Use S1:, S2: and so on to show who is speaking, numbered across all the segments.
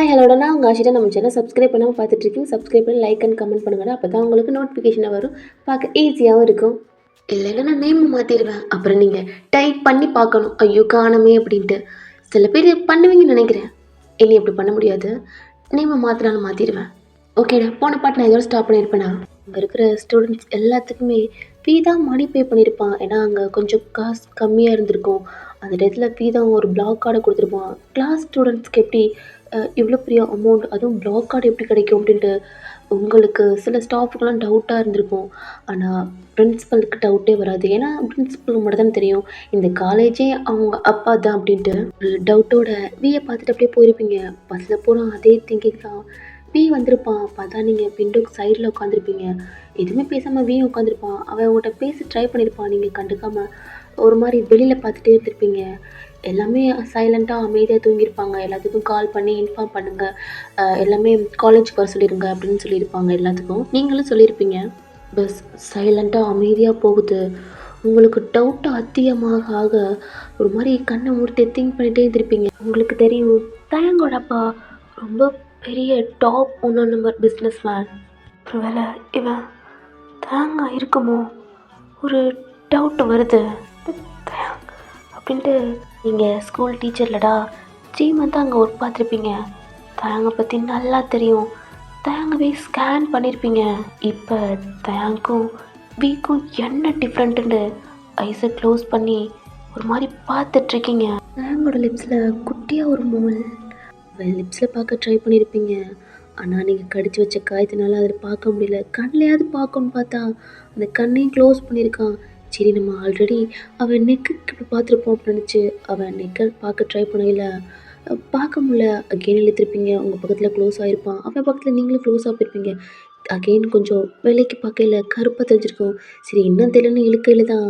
S1: Hi ஹலோட நான் உங்கள் ஆஷிதா. நம்ம சேனல் சப்ஸ்கிரைப் பண்ணாமல் பார்த்துட்ருக்கீங்க. சப்ஸ்கிரைப் பண்ணி லைக் அண்ட் கமெண்ட் பண்ணுங்கடா. அப்போ தான் உங்களுக்கு நோட்டிஃபிகேஷனாக வரும். பார்க்க ஈஸியாகவும் இருக்கும். இல்லைன்னா நான் நேம் மாற்றிடுவேன். அப்புறம் நீங்கள் டைப் பண்ணி பார்க்கணும், ஐயோ காணமே அப்படின்ட்டு. சில பேர் பண்ணுவீங்கன்னு நினைக்கிறேன். இனி அப்படி பண்ண முடியாது. நேமை மாற்றினாலும் மாற்றிடுவேன். ஓகேடா, போன பாட்டு நான் இதோட ஸ்டாப் பண்ணியிருப்பேனா? அங்கே இருக்கிற ஸ்டூடெண்ட்ஸ் எல்லாத்துக்குமே ஃபீ தான் மணி பே பண்ணியிருப்பான். ஏன்னா அங்கே கொஞ்சம் காசு கம்மியாக இருந்திருக்கும். அந்த டயத்தில் ஃபீ தான் ஒரு பிளாக் கார்டை கொடுத்துருப்பான். கிளாஸ் ஸ்டூடெண்ட்ஸ்க்கு எப்படி இவ்வளோ பெரிய அமௌண்ட், அதுவும் பிளாக் கார்டு எப்படி கிடைக்கும் அப்படின்ட்டு உங்களுக்கு சில ஸ்டாஃபுக்கெல்லாம் டவுட்டாக இருந்திருக்கும். ஆனால் பிரின்ஸிபலுக்கு டவுட்டே வராது. ஏன்னா பிரின்ஸிபலுக்கு மட்டும் தான் தெரியும் இந்த காலேஜே அவங்க அப்பா தான் அப்படின்ட்டு. ஒரு டவுட்டோட வியை பார்த்துட்டு அப்படியே போயிருப்பீங்க. பஸ்ஸில் போனால் அதே திங்கிங் தான். வி வந்திருப்பான், பார்த்தா நீங்கள் விண்டோக்கு சைடில் உட்காந்துருப்பீங்க. எதுவுமே பேசாமல் வி உட்காந்துருப்பான். அவன் உங்கள்கிட்ட பேச ட்ரை பண்ணியிருப்பான். நீங்கள் கண்டுக்காமல் ஒரு மாதிரி வெளியில் பார்த்துட்டே இருந்திருப்பீங்க. எல்லாமே சைலண்ட்டாக அமைதியாக தூங்கியிருப்பாங்க. எல்லாத்துக்கும் கால் பண்ணி இன்ஃபார்ம் பண்ணுங்கள், எல்லாமே காலேஜுக்கு வர சொல்லிடுங்க அப்படின்னு சொல்லியிருப்பாங்க எல்லாத்துக்கும். நீங்களும் சொல்லியிருப்பீங்க. பஸ் சைலண்ட்டாக அமைதியாக போகுது. உங்களுக்கு டவுட்டு அதிகமாக ஆக ஒரு மாதிரி கண்ணை மூடிட்டு திங்க் பண்ணிகிட்டே இருந்திருப்பீங்க. உங்களுக்கு தெரியும் தயங்கோட அப்பா ரொம்ப பெரிய டாப் 1 நம்பர் பிஸ்னஸ் மேன். ஒரு வேளை இவன் தேங்காய் இருக்குமோ ஒரு டவுட்டு வருது அப்படின்ட்டு. நீங்கள் ஸ்கூல் டீச்சர்லடா 3 மந்த்தாக அங்கே ஒர்க் பார்த்துருப்பீங்க. தயாங்கை பற்றி நல்லா தெரியும். தயாங்கவே ஸ்கேன் பண்ணியிருப்பீங்க. இப்போ தயாங்கும் வீக்கும் என்ன டிஃப்ரெண்ட்டுன்னு ஐஸை க்ளோஸ் பண்ணி ஒரு மாதிரி பார்த்துட்ருக்கீங்க. தயாங்கோட லிப்ஸில் குட்டியாக ஒரு மோல். லிப்ஸில் பார்க்க ட்ரை பண்ணியிருப்பீங்க. ஆனால் நீங்கள் கடிச்சு வச்ச காயத்தினால அதில் பார்க்க முடியல. கண்ணிலையாவது பார்க்கணுன்னு பார்த்தா அந்த கண்ணையும் க்ளோஸ் பண்ணியிருக்கான். சரி, நம்ம ஆல்ரெடி அவன் நெக்கு இப்படி பார்த்துருப்போம் அப்படின்னு நினச்சி அவன் நெக்கை பார்க்க ட்ரை பண்ணையில் பார்க்க முடியல. அகெயின் இழுத்துருப்பீங்க. உங்கள் பக்கத்தில் க்ளோஸ் ஆகிருப்பான். அவன் பக்கத்தில் நீங்களும் க்ளோஸ் ஆகிருப்பீங்க. அகெயின் கொஞ்சம் வேலைக்கு பார்க்கல கருப்பாக தெரிஞ்சிருக்கும். சரி இன்னும் தெரியலன்னு இழுக்கையில் தான்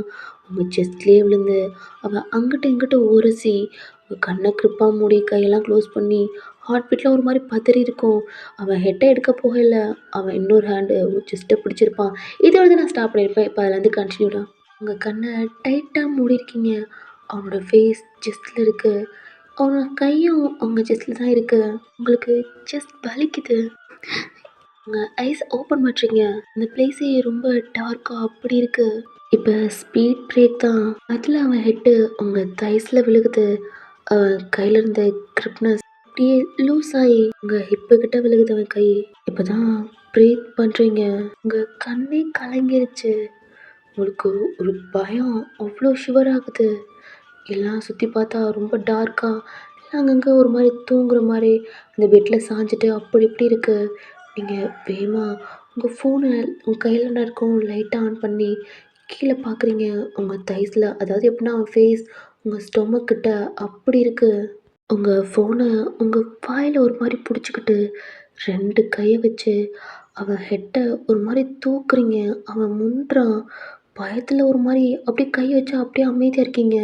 S1: உங்கள் செஸ்ட்லேயே விழுந்து அவன் அங்கிட்ட இங்கிட்ட உரசி உங்கள் கண்ணை கிருப்பாக மூடி கையெல்லாம் க்ளோஸ் பண்ணி ஹார்ட் பீட்டில் ஒரு மாதிரி பதறி இருக்கும். அவன் ஹெட்டை எடுக்க போகல. அவன் இன்னொரு ஹேண்டு செஸ்ட்டை பிடிச்சிருப்பான். இதோட நான் ஸ்டாப் பண்ணியிருப்பேன். இப்போ அதுலேருந்து கண்டினியூடா உங்கள் கண்ணை டைட்டாக மூடிருக்கீங்க. அவனோட ஃபேஸ் செஸ்ட்டில் இருக்குது. அவனோட கையும் அவங்க செஸ்ட்டில் தான் இருக்குது. உங்களுக்கு செஸ்ட் வலிக்குது. உங்கள் ஐஸ் ஓப்பன் பண்ணுறீங்க. அந்த பிளேஸே ரொம்ப டார்க்காக அப்படி இருக்குது. இப்போ ஸ்பீட் பிரேக் தான். அதில் அவன் ஹெட்டு உங்கள் தைஸில் விழுகுது. அவன் கையில் இருந்த கிரிப்னஸ் அப்படியே லூஸ் ஆகி உங்கள் ஹிப்பு கிட்ட விழுகுது அவன் கை. இப்போ தான் ப்ரீத் பண்ணுறீங்க. உங்கள் கண்ணே கலங்கிருச்சு. உங்களுக்கு ஒரு பயம் அவ்வளோ ஷிவர் ஆகுது. எல்லாம் சுற்றி பார்த்தா ரொம்ப டார்க்காக எல்லாம் அங்கங்கே ஒரு மாதிரி தூங்குற மாதிரி அந்த பெட்டில் சாஞ்சிட்டு அப்படி இப்படி இருக்குது. நீங்கள் வேகமாக உங்கள் ஃபோனை உங்கள் கையில் இருக்கும் லைட்டாக ஆன் பண்ணி கீழே பார்க்குறீங்க. உங்கள் தைஸில், அதாவது எப்படின்னா ஃபேஸ் உங்கள் ஸ்டொமக் கிட்ட அப்படி இருக்குது. உங்கள் ஃபோனை உங்கள் வாயில் ஒரு மாதிரி பிடிச்சிக்கிட்டு 2 கையை வச்சு அவன் ஹெட்டை ஒரு மாதிரி தூக்குறீங்க. அவன் முன்றான். பயத்தில் ஒரு மாதிரி அப்படியே கை வச்சு அப்படியே அமைதியாக இருக்கீங்க.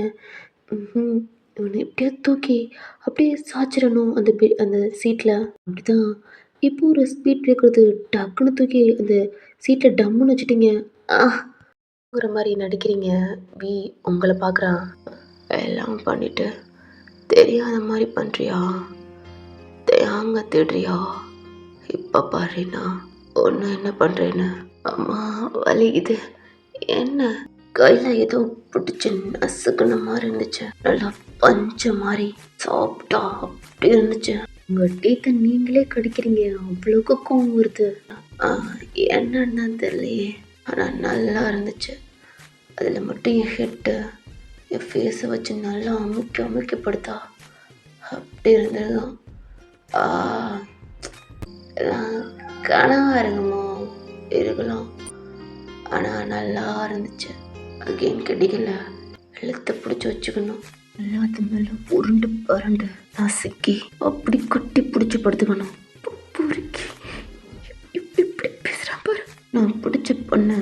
S1: இவனை எப்படியோ தூக்கி அப்படியே சாய்ச்சிடணும் அந்த சீட்டில். அப்படி தான் இப்போ ஒரு ஸ்பீட் பிரேக் வருது. டக்குன்னு தூக்கி அந்த சீட்டில் டம்முன்னு வச்சுட்டீங்க. ஆங்கிற மாதிரி நடிக்கிறீங்க. வி உங்களை பார்க்குறான். எல்லாம் பண்ணிட்டு தெரியாத மாதிரி பண்ணுறியா? தேங்க தேடுறியா? இப்போ பாருண்ணா ஒன்று என்ன பண்ணுறேன்னு. அம்மா வலிக்குது. என்ன கையில் ஏதோ பிடிச்சி நசுக்குன மாதிரி இருந்துச்சு. நல்லா பஞ்ச மாதிரி சாப்பிட்டா அப்படி இருந்துச்சு. உங்கள் டீத்தை நீங்களே கடிக்கிறீங்க. அவ்வளோக்கு கோவம் வருது. என்னன்னு தெரியலையே, ஆனால் நல்லா இருந்துச்சு. அதில் மட்டும் என் ஹெட்டு என் ஃபேஸை வச்சு நல்லா அமுக்கப்படுத்தா அப்படி இருந்ததுதான். எல்லாம் கனவாக இருங்கமோ இருக்கலாம், ஆனால் நல்லா இருந்துச்சு. அகெயின் கிடைக்கல. எழுத்தை பிடிச்சி வச்சுக்கணும். எல்லாத்து மேலே உருண்டு பரண்டு நசுக்கி அப்படி கொட்டி பிடிச்சி படுத்துக்கணும். பொறுக்கி இப்படி பேசுகிறான் பாரு. நான் பிடிச்ச பொண்ணு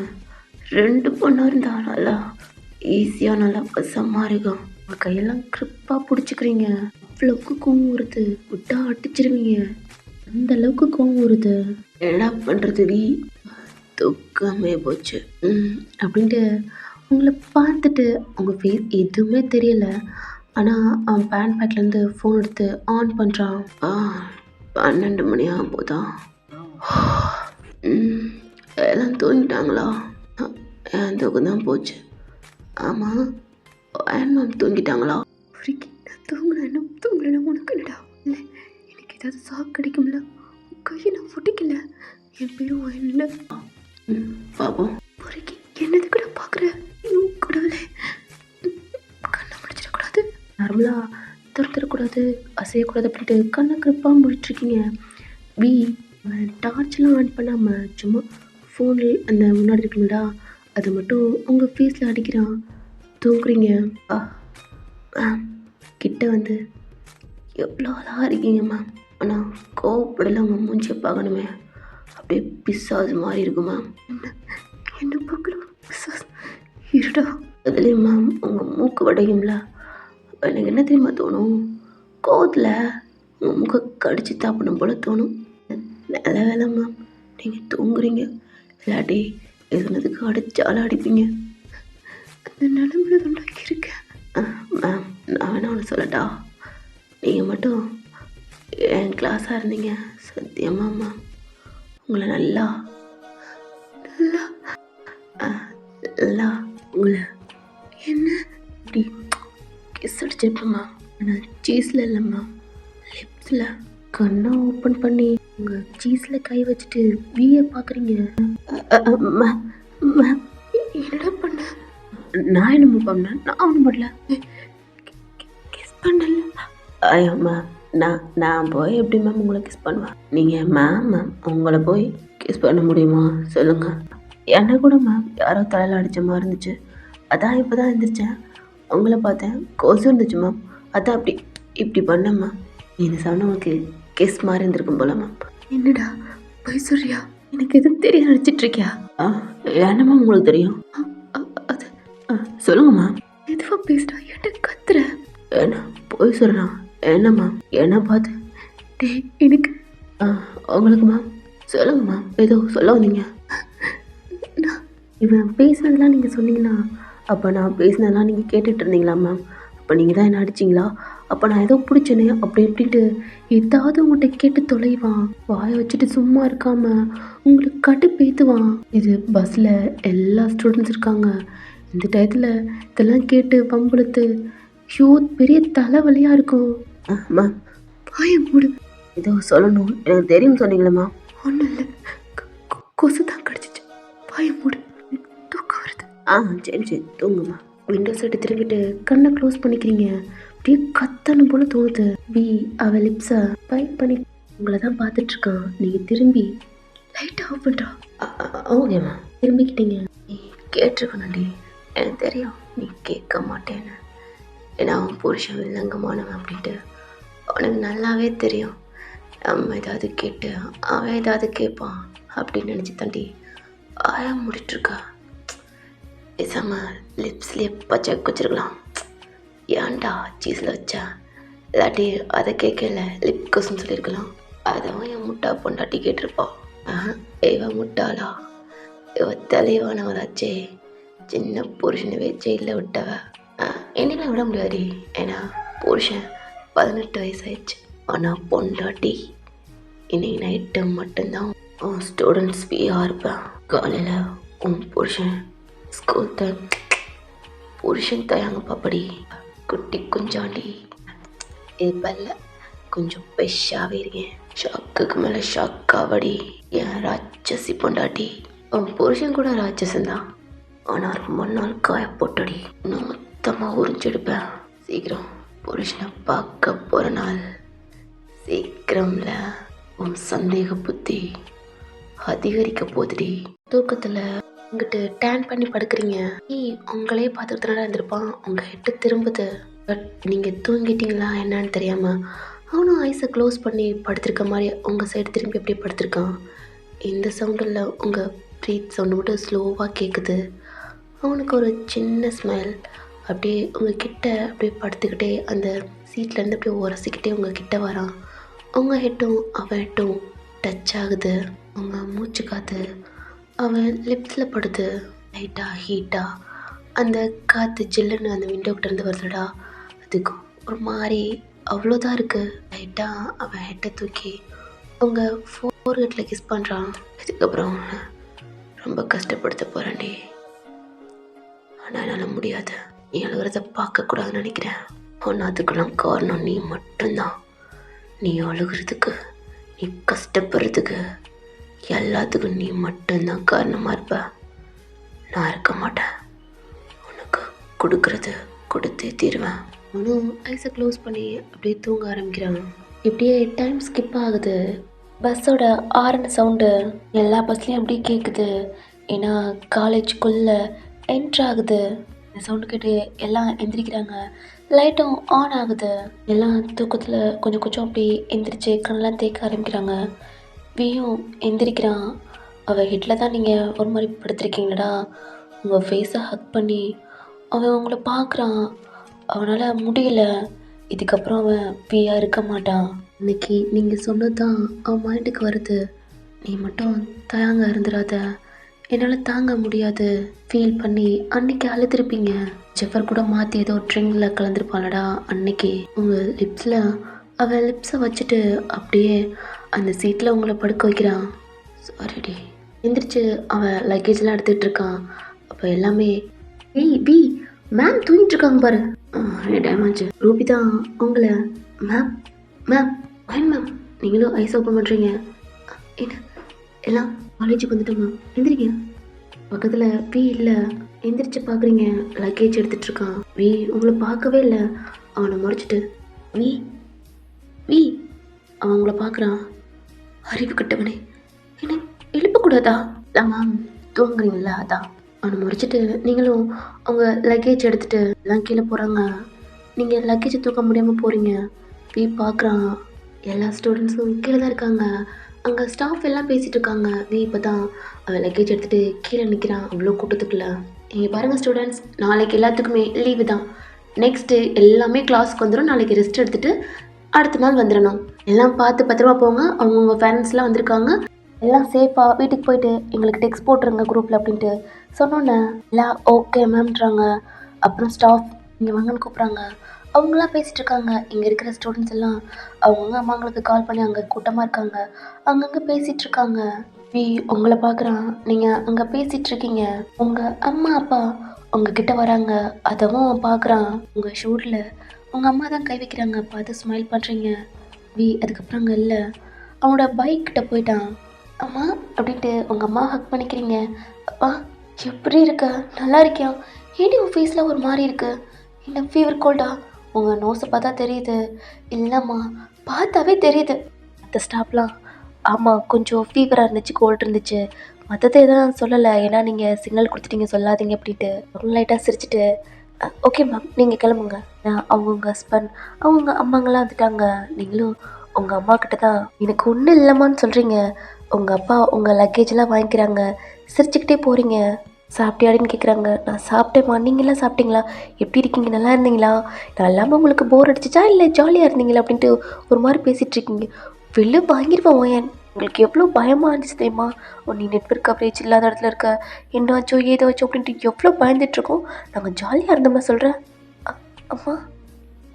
S1: 2 பொண்ணாக இருந்தா நல்லா ஈஸியாக நல்லா பசமாக இருக்கும். உங்கள் கையெல்லாம் கிரிப்பாக பிடிச்சிக்கிறீங்க. அவ்வளோக்கு கோவம் வருது. விட்டா அடிச்சிருவீங்க. அந்த அளவுக்கு கோவம் வருது. என்ன பண்ணுறது வி, தூக்கமே போச்சு அப்படின்ட்டு உங்களை பார்த்துட்டு உங்கள் ஃபேஸ் எதுவுமே தெரியல. ஆனால் அவன் பேண்ட் பேக்லேருந்து ஃபோன் எடுத்து ஆன் பண்ணுறான். 12 மணி ஆகும் போதா? எல்லாம் தூங்கிட்டாங்களா? என் தூக்கம் தான் போச்சு. ஆமாம், என் மேம் தூங்கிட்டாங்களா? நான் தூங்குறேன்னா உனக்கு என்னடா? இல்லை, எனக்கு ஏதாவது சாக்கு கிடைக்கும்ல? கையை நான் ஒட்டிக்கல. என் பேரும் இல்லை. பாப்போம். பொறுக்கி என்னது கூட பார்க்குற? கடவுளே, கண்ணை முடிச்சிடக்கூடாது. நார்மலாக துரத்துடக்கூடாது, அசையக்கூடாது அப்படின்ட்டு கண்ணை கிருப்பாக முடிச்சிருக்கீங்க. வி டார்ச்லாம் ஆன் பண்ணாமல் சும்மா ஃபோனில் அந்த முன்னாடி இருக்குங்களா அதை மட்டும் உங்கள் ஃபேஸில் அடிக்கிறான். தூங்குறீங்க. மேம் கிட்ட வந்து எவ்வளோ அழகாக இருக்கீங்க மேம். ஆனால் கோவப்படலை, உங்கள் மூஞ்சியை பார்க்கணுமே, அப்படியே பிசாசு மாதிரி இருக்கும் மேம். என்ன பார்க்கணும் பிசாஸ் இருடா. அதுலேயும் மேம் உங்கள் மூக்கு வடையும்ல, எனக்கு என்ன தெரியுமா தோணும்? கோவத்தில் உங்கள் மூக்கை கடிச்சு தாப்பணும் போல் தோணும். நல்ல வேலை மேம் நீங்கள் தூங்குறீங்க, இல்லாட்டி எதுனதுக்கு அடிச்சாலும் அடிப்பீங்க. அந்த நிலமையில உண்டாக்கி இருக்கேன். மேம் நான் வேணா ஒன்று சொல்லட்டா? நீங்கள் மட்டும் என் கிளாஸாக இருந்தீங்க, சத்தியமா மேம் உங்களை நல்லா நல்லா நல்லா உங்களை என்ன இப்படி கிஸ் அடிச்சிருப்பேன் மேம். ஆனால் சீஸில் இல்லை மேம், லிப்ஸில். கண்ணை ஓப்பன் பண்ணி உங்கள் சீஸில் கை வச்சுட்டு வீயை பார்க்குறீங்க. மேம் மேம் என்னடா பண்ண? நான் என்னமோ பண்ணேன்? நான் ஒன்றும் பண்ணல. கிஸ் பண்ணல. ஐயோ மேம், நான் போய் எப்படி மேம் உங்களை கிஸ் பண்ணுவேன்? நீங்கள் மேம் உங்களை போய் கிஸ் பண்ண முடியுமா சொல்லுங்கள்? என்ன கூட மேம் யாரோ தலையில் அடித்த மாதிரி இருந்துச்சு, அதான் இப்போ தான் எழுந்திரிச்சேன். உங்களை பார்த்தேன், கொசு இருந்துச்சு மேம், அதான் அப்படி இப்படி பண்ணேன் மேம். இந்த சவுண்ட் உங்களுக்கு கிஸ் மாதிரி இருந்திருக்கும் போல மேம். என்னடா போய் சொல்றியா? எனக்கு எதுவும் தெரிய நினச்சிட்ருக்கியா? என்ன மேம் உங்களுக்கு தெரியும்? அது சொல்லுங்க மேம். எதுவாக பேசுகிறா? என்ன கத்துற? என்ன போய் சொல்கிறான்? என்ன மேம் என்ன பார்த்து? டே எனக்கு உங்களுக்கு மேம் சொல்லுங்க மேம், ஏதோ சொல்ல வந்தீங்க. நான் இவன் பேசுனதெல்லாம் நீங்கள் சொன்னீங்கன்னா, அப்போ நான் பேசினதெல்லாம் நீங்கள் கேட்டுட்டு இருந்தீங்களா மேம்? அப்போ நீங்கள் தான் என்ன அடிச்சிங்களா? அப்போ நான் ஏதோ பிடிச்சேனே அப்படி இப்படின்ட்டு ஏதாவது உங்கள்கிட்ட கேட்டு தொலைவான். வாயை வச்சுட்டு சும்மா இருக்காமல் உங்களுக்கு கடுப்பேற்றுவான். இது பஸ்ஸில் எல்லா ஸ்டூடெண்ட்ஸ் இருக்காங்க, இந்த டயத்தில் இதெல்லாம் கேட்டு பம்புழுத்து ஐயோ பெரிய தலைவலியாக இருக்கும். மேம் வாயை மூடு. ஏதோ சொல்லணும், எனக்கு தெரியும் சொன்னீங்களே மேம். ஒன்றும் இல்லை, கொசு தான் கடிச்சிச்சு. வாயை மூடு, தூக்கம் வருது. சரி தூங்குமா. விண்டோ சைடு திரும்பிட்டு கண்ணை க்ளோஸ் பண்ணிக்கிறீங்க. அப்படியே கத்தணும் போல தோணுது. பி அவ லிப்ஸை பைட் பண்ணி உங்களை தான் பார்த்துட்டு இருக்கான். நீங்கள் திரும்பி லைட் ஆஃப் பண்ணுறா. ஓகேம்மா திரும்பிக்கிட்டீங்க. நீ கேட்டிருக்கணும்டி, எனக்கு தெரியும் நீ கேட்க மாட்டேன்னு. ஏன்னா அவன் புருஷன் வில்லங்கமானவன் அப்படின்ட்டு அவனுக்கு நல்லாவே தெரியும். நம்ம ஏதாவது கேட்டு அவன் ஏதாவது கேட்பான் அப்படின்னு நினச்சி தாண்டி ஆயா முடிட்டுருக்கா. பேசாம லிப்ஸ்லேயே பச்சை வச்சிருக்கலாம். ஏன்டா சீஸில் வச்சா? இல்லாட்டி அதை கேட்கல லிப் கொஸ்ன்னு சொல்லியிருக்கலாம். அதுவும் என் முட்டா பொண்டாட்டி கேட்டிருப்பான். இவ முட்டாளா? இவ தெளிவானவளாச்சே, சின்ன புருஷனை வச்சே இல்லை விட்டவ. என்னெல்லாம் விட முடியாதுடி, ஏன்னா புருஷன் 18 வயசு ஆயிடுச்சு. ஆனால் பொண்டாட்டி இன்னைக்கு நைட்டு மட்டும்தான் உன் ஸ்டூடெண்ட்ஸ் ஃப்ரீயாக இருப்பேன். காலையில் உன் புருஷன் ஸ்கூல் தான். புருஷன் தயாங்க பாப்படி குட்டி குஞ்சாண்டி. இப்பல்ல கொஞ்சம் பெஷாகவே இருக்கேன். ஷாக்குக்கு மேலே ஷாக்காவடி என் ராட்சசி பொண்டாட்டி. உன் புருஷன் கூட ராட்சசன்தான், ஆனால் ரொம்ப நாள் காய போட்டடி. நான் மொத்தமாக உறிஞ்செடுப்பேன். சீக்கிரம் புருஷனை பார்க்க போகிற நாள் சீக்கிரம்ல உன் சந்தேக புத்தி அதிகரிக்க போகுதுடி. தூக்கத்தில் உங்ககிட்ட டேன் பண்ணி படுக்கிறீங்க. உங்களே பார்த்துக்கிட்டு இருந்திருப்பான். உங்கள் ஹெட்டு திரும்புது. பட் நீங்கள் தூங்கிட்டீங்களா என்னன்னு தெரியாமல் அவனும் ஐஸை க்ளோஸ் பண்ணி படுத்திருக்க மாதிரி உங்கள் சைடு திரும்பி அப்படியே படுத்திருக்கான். இந்த சவுண்டில் உங்கள் ப்ரீத் சவுண்டு மட்டும் ஸ்லோவாக கேட்குது. அவனுக்கு ஒரு சின்ன ஸ்மைல். அப்படியே உங்கள் கிட்ட அப்படியே படுத்துக்கிட்டே அந்த சீட்லேருந்து அப்படியே உரசிக்கிட்டே உங்கள் கிட்ட வரான். உங்கள் ஹெட்டும் அவன் ஹெட்டும் டச் ஆகுது. உங்கள் மூச்சு காற்று அவன் லிப்ஸில் படுது. லைட்டாக ஹீட்டாக அந்த காற்று ஜில்லுன்னு அந்த விண்டோக்கிட்டேருந்து வருதுடா. அதுக்கு ஒரு மாதிரி அவ்வளோதான் இருக்குது. லைட்டாக அவன் ஹெட்டை தூக்கி உங்கள் ஃபோர்ஹெட்டில் கிஸ் பண்ணுறான். இதுக்கப்புறம் ரொம்ப கஷ்டப்படுத்த போகிறேன்டி. ஆனால் என்னால் முடியாது. நீ அழுகிறத பார்க்கக்கூடாதுன்னு நினைக்கிறேன். ஆனால் அதுக்கெல்லாம் காரணம் நீ மட்டும்தான். நீ அழுகிறதுக்கு, நீ கஷ்டப்படுறதுக்கு, எல்லாத்துக்கும் நீ மட்டும்தான் காரணமாக இருப்ப. நான் இருக்க மாட்டேன். உனக்கு கொடுக்கறது கொடுத்தே தீருவேன். அவனும் ஐஸை க்ளோஸ் பண்ணி அப்படியே தூங்க ஆரம்பிக்கிறான். இப்படியே டைம் ஸ்கிப் ஆகுது. பஸ்ஸோட ஆரன் சவுண்டு எல்லா பஸ்லேயும் அப்படியே கேட்குது. ஏன்னா காலேஜுக்குள்ளே என்ட்ரு ஆகுது. இந்த சவுண்டு கேட்டு எல்லாம் எந்திரிக்கிறாங்க. லைட்டும் ஆன் ஆகுது. எல்லாம் தூக்கத்தில் கொஞ்சம் கொஞ்சம் அப்படி எந்திரிச்சு கண்ணெல்லாம் தேய்க்க ஆரம்பிக்கிறாங்க. வியும் எந்திரிக்கிறான். அவள் ஹெட்டில் தான் நீங்கள் ஒரு மாதிரி படுத்துருக்கீங்களடா. உங்கள் ஃபேஸை ஹக் பண்ணி அவன் உங்களை பார்க்குறான். அவனால் முடியல. இதுக்கப்புறம் அவன் வியாக இருக்க மாட்டான். இன்னைக்கு நீங்கள் சொன்னது தான் அவன் மைண்டுக்கு வருது. நீ மட்டும் தயாங்க இருந்துடாத, என்னால் தாங்க முடியாது ஃபீல் பண்ணி அன்னைக்கு அழுதுருப்பீங்க. ஜெஃபர் கூட மாற்றி ஏதோ ட்ரிங்கில் கலந்துருப்பாளடா. அன்னைக்கு உங்கள் லிப்ஸில் அவள் லிப்ஸை வச்சுட்டு அப்படியே அந்த சீட்டில் உங்களை படுக்க வைக்கிறான். சாரிடி. எந்திரிச்சு அவன் லக்கேஜ்லாம் எடுத்துகிட்டு இருக்கான். அப்போ எல்லாமே வி மேம் தூங்கிட்டு இருக்காங்க பாரு. டைம் ஆச்சு. ரூபி தான் உங்களை மேம் மேம் ஃபைன் மேம், நீங்களும் ஐஸ் ஓப்பன் பண்ணுறீங்க. என்ன எல்லாம் காலேஜுக்கு வந்துட்டோங்க, எந்திரிங்க. பக்கத்தில் வி இல்லை. எந்திரிச்சு பார்க்குறீங்க, லக்கேஜ் எடுத்துகிட்ருக்கான். வி உங்களை பார்க்கவே இல்லை. அவனை முறைச்சிட்டு வி வி அவன் உங்களை பார்க்குறான். அறிவு கட்டவனே, என்ன எழுப்பக்கூடாதா? மேம் தூங்குறீங்களா? அதான். அவனை முறைச்சிட்டு நீங்களும் அவங்க லக்கேஜ் எடுத்துகிட்டு எல்லாம் கீழே போகிறாங்க. நீங்கள் லக்கேஜை தூக்க முடியாமல் போகிறீங்க. வி பார்க்குறான். எல்லா ஸ்டூடெண்ட்ஸும் கீழே தான் இருக்காங்க. அங்கே ஸ்டாஃப் எல்லாம் பேசிகிட்டு இருக்காங்க. வி இப்போ தான் அவன் லக்கேஜ் எடுத்துகிட்டு கீழே நிற்கிறான். அவ்வளோ கூட்டத்துக்குள்ள. நீங்கள் பாருங்கள் ஸ்டூடெண்ட்ஸ், நாளைக்கு எல்லாத்துக்குமே லீவு தான். நெக்ஸ்ட்டு எல்லாமே கிளாஸ்க்கு வந்துடும். நாளைக்கு ரெஸ்ட் எடுத்துகிட்டு அடுத்த நாள் வந்துடணும். எல்லாம் பார்த்து பத்திரமா போங்க. அவங்கவுங்க பேரண்ட்ஸ்லாம் வந்திருக்காங்க. எல்லாம் சேஃபாக வீட்டுக்கு போயிட்டு எங்களுக்கு டெக்ஸ்ட் போட்டுருங்க குரூப்பில் அப்படின்ட்டு சொன்னோன்னே எல்லாம் ஓகே மேம்ன்றாங்க. அப்புறம் ஸ்டாஃப் இங்கே வாங்கன்னு கூப்பிட்றாங்க. அவங்களாம் பேசிகிட்டு இருக்காங்க. இங்கே இருக்கிற ஸ்டூடெண்ட்ஸ் எல்லாம் அவங்கவுங்க அம்மாங்களுக்கு கால் பண்ணி அங்கே கூட்டமாக இருக்காங்க. அங்கங்கே பேசிகிட்டு இருக்காங்க. வி உங்களை பார்க்குறான். நீங்கள் அங்கே பேசிகிட்டு இருக்கீங்க. உங்கள் அம்மா அப்பா உங்ககிட்ட வராங்க. அதவும் பார்க்குறான். உங்கள் ஷூட்டில் உங்கள் அம்மா தான் கை வைக்கிறாங்க. பார்த்து ஸ்மைல் பண்ணுறீங்க. வி அதுக்கப்புறம் அங்கே இல்லை. அவனோட பைக்கிட்ட போயிட்டான். அம்மா அப்படின்ட்டு உங்கள் அம்மா ஹக் பண்ணிக்கிறீங்க. அப்பா எப்படி இருக்க? நல்லா இருக்கியா? ஏடி உன் ஃபேஸில் ஒரு மாதிரி இருக்கு? என்ன ஃபீவர் கோல்டா? உங்கள் நோஸை பார்த்தா தெரியுது. இல்லைம்மா பார்த்தாவே தெரியுது. மற்ற ஸ்டாஃப்லாம் ஆமாம் கொஞ்சம் ஃபீவராக இருந்துச்சு, கோல்டு இருந்துச்சு, மற்றதை எதுவும் சொல்லலை. ஏன்னா நீங்கள் சிக்னல் கொடுத்துட்டீங்க சொல்லாதீங்க அப்படின்ட்டு அவங்க லைட்டாக சிரிச்சிட்டு ஓகே மேம் நீங்கள் கிளம்புங்க. நான் அவங்கவுங்க ஹஸ்பண்ட் அவங்க அம்மாங்கெல்லாம் வந்துட்டாங்க. நீங்களும் உங்கள் அம்மா கிட்ட தான் எனக்கு ஒன்றும் இல்லைம்மான்னு சொல்கிறீங்க. உங்கள் அப்பா உங்கள் லக்கேஜெலாம் வாங்கிக்கிறாங்க. சிரிச்சுக்கிட்டே போகிறீங்க. சாப்பிட்டியாடின்னு கேட்குறாங்க. நான் சாப்பிட்டேம்மா. நீங்களாம் சாப்பிட்டீங்களா? எப்படி இருக்கீங்க? நல்லா இருந்தீங்களா? நான் இல்லாமல் உங்களுக்கு போர் அடிச்சிச்சா இல்லை ஜாலியாக இருந்தீங்களா அப்படின்ட்டு ஒரு மாதிரி பேசிகிட்டு இருக்கீங்க. வெளில வாங்கிடுவேன் ஓயன். உங்களுக்கு எவ்வளோ பயமாக இருந்துச்சு தெரியுமா? நீ நெட்வொர்க் கவரேஜ் இல்லாத இடத்துல இருக்க, என்னாச்சோ ஏதாச்சோ அப்படின்ட்டு எவ்வளோ பயந்துட்டுருக்கோம். நாங்கள் ஜாலியாக இருந்தோம்னா சொல்கிறேன். அம்மா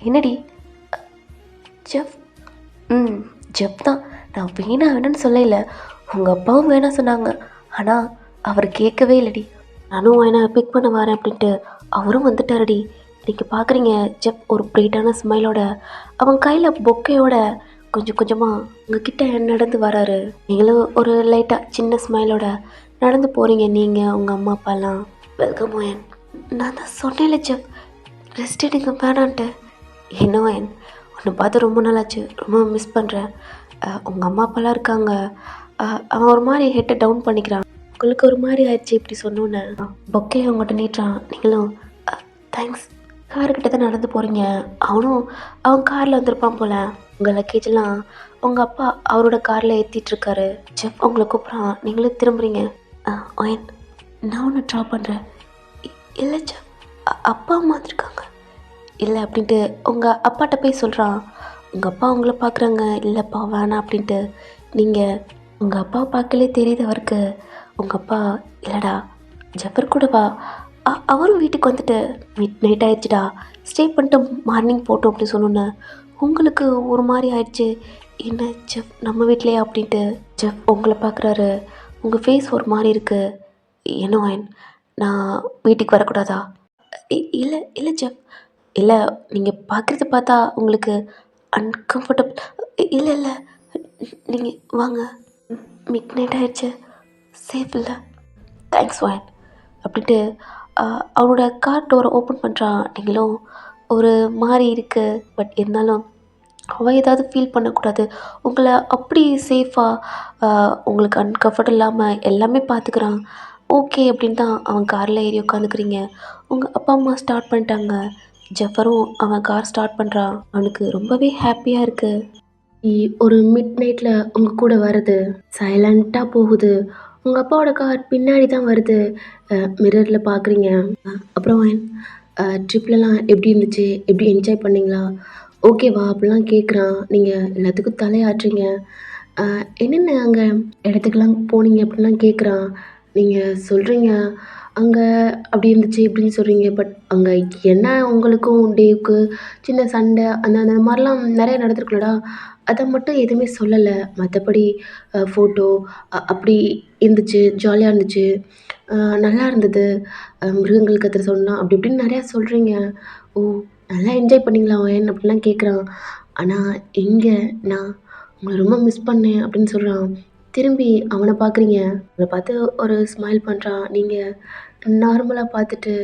S1: என்னடி? ஜெஃப் ஜெஃப் தான். நான் வேணான்னு சொல்லல. உங்கள் அப்பாவும் வேணாம் சொன்னாங்க. ஆனால் அவர் கேட்கவே இல்லடி. நானும் என்ன பிக் பண்ண வரேன் அப்படின்ட்டு அவரும் வந்துட்டாரடி. நீங்கள் பார்க்குறீங்க ஜெஃப் ஒரு பிரைட்டான ஸ்மைலோட அவன் கையில் பொக்கையோட கொஞ்சம் கொஞ்சமாக உங்ககிட்ட நடந்து வராரு. நீங்களும் ஒரு லைட்டாக சின்ன ஸ்மைலோட நடந்து போகிறீங்க. நீங்கள் உங்கள் அம்மா அப்பாலாம் வெல்கம் ஓயன். நான் தான் சொன்னேன்ல ஜெஃப் ரெஸ்ட் எடுங்க வேணான்ட்டு. என்ன ஓயன் உன்னை பார்த்து ரொம்ப நாளாச்சு, ரொம்ப மிஸ் பண்ணுறேன். உங்கள் அம்மா அப்பாலாம் இருக்காங்க. அவன் ஒரு மாதிரி ஹெட்டை டவுன் பண்ணிக்கிறான். உங்களுக்கு ஒரு மாதிரி ஆயிடுச்சு இப்படி சொன்னோன்னே பொக்கே அவங்ககிட்ட நீட்டுறான். நீங்களும் தேங்க்ஸ். கார்கிட்ட தான் நடந்து போகிறீங்க. அவனும் அவன் காரில் வந்திருப்பான் போல். உங்கள் லக்கேஜெல்லாம் உங்கள் அப்பா அவரோட காரில் ஏற்றிட்டுருக்காரு. ஜெஃப் உங்களை கூப்பிட்றான். நீங்களும் திரும்புறீங்க. ஒயன் நான் ஒன்று ட்ராப் பண்ணுறேன். இல்லை ஜெஃப் அப்பா அம்மா வந்திருக்காங்க. இல்லை அப்படின்ட்டு உங்கள் அப்பாட்ட போய் சொல்கிறான். உங்கள் அப்பா உங்களை பார்க்குறாங்க. இல்லைப்பா வேணாம் அப்படின்ட்டு. நீங்கள் உங்கள் அப்பா பார்க்கலே தெரியுது அவருக்கு. உங்கள் அப்பா இல்லைடா ஜெஃபர் கூட வா, அவரும் வீட்டுக்கு வந்துட்டு மிட் நைட் ஆயிடுச்சுடா, ஸ்டே பண்ணிட்டு மார்னிங் போட்டோம் அப்படி சொன்னோன்னே உங்களுக்கு ஒரு மாதிரி ஆயிடுச்சு. என்ன செஃப் நம்ம வீட்லையா அப்படின்ட்டு செஃப் உங்களை பார்க்குறாரு. உங்கள் ஃபேஸ் ஒரு மாதிரி இருக்கு. என்ன ஒயின், நான் வீட்டுக்கு வரக்கூடாதா? இல்லை இல்லை செஃப், இல்லை, நீங்கள் பார்க்குறத பார்த்தா உங்களுக்கு அன்கம்ஃபர்டபுள். இல்லை இல்லை, நீங்கள் வாங்க. மிட் நைட் ஆயிடுச்சு, சேஃப் இல்லை. தேங்க்ஸ் ஒயின் அப்படின்ட்டு அவனோட கார் டோரை ஓப்பன் பண்ணுறான். நீங்களும் ஒரு மாதிரி இருக்குது, பட் இருந்தாலும் அவன் ஏதாவது ஃபீல் பண்ணக்கூடாது. உங்களை அப்படி சேஃபாக உங்களுக்கு அன்கம்ஃபர்ட் இல்லாமல் எல்லாமே பார்த்துக்கிறான். ஓகே அப்படின்னு தான் அவன் காரில் ஏறி உட்காந்துக்கிறீங்க. உங்கள் அப்பா அம்மா ஸ்டார்ட் பண்ணிட்டாங்க. ஜஃபரும் அவன் கார் ஸ்டார்ட் பண்ணுறான். அவனுக்கு ரொம்பவே ஹாப்பியாக இருக்குது. ஒரு மிட் நைட்டில் உங்கள் கூட வருது, சைலண்ட்டாக போகுது. உங்கள் அப்பாவோட கார் பின்னாடி தான் வருது. மிரரில் பார்க்குறீங்க. அப்புறம் ட்ரிப்லலாம் எப்படி இருந்துச்சு? எப்படி என்ஜாய் பண்ணீங்களா? ஓகேவா? அப்படிலாம் கேட்குறான். நீங்கள் எல்லாத்துக்கும் தலையாட்டுறீங்க. என்னென்ன அங்கே இடத்துக்குலாம் போனீங்க அப்படின்லாம் கேட்குறான். நீங்கள் சொல்கிறீங்க, அங்கே அப்படி இருந்துச்சு இப்படின்னு சொல்கிறீங்க. பட் அங்கே என்ன உங்களுக்கும் டேவுக்கு சின்ன சண்டை அந்த அந்த மாதிரிலாம் நிறைய நடந்திருக்குல்லடா. அதை மட்டும் எதுவுமே சொல்லலை. மற்றபடி ஃபோட்டோ அப்படி இருந்துச்சு, ஜாலியாக இருந்துச்சு, நல்லா இருந்தது, மிருகங்கள் கத்துற சவுண்ட்லாம் அப்படி இப்படின்னு நிறையா சொல்கிறீங்க. ஓ! நல்லா என்ஜாய் பண்ணீங்களா ஒயன் அப்படிலாம் கேட்குறான். ஆனால் இங்கே நான் உங்களை ரொம்ப மிஸ் பண்ணேன் அப்படின்னு சொல்கிறான். திரும்பி அவனை பார்க்குறீங்க. அவனை பார்த்து ஒரு ஸ்மைல் பண்ணுறான். நீங்கள் நார்மலாக பார்த்துட்டு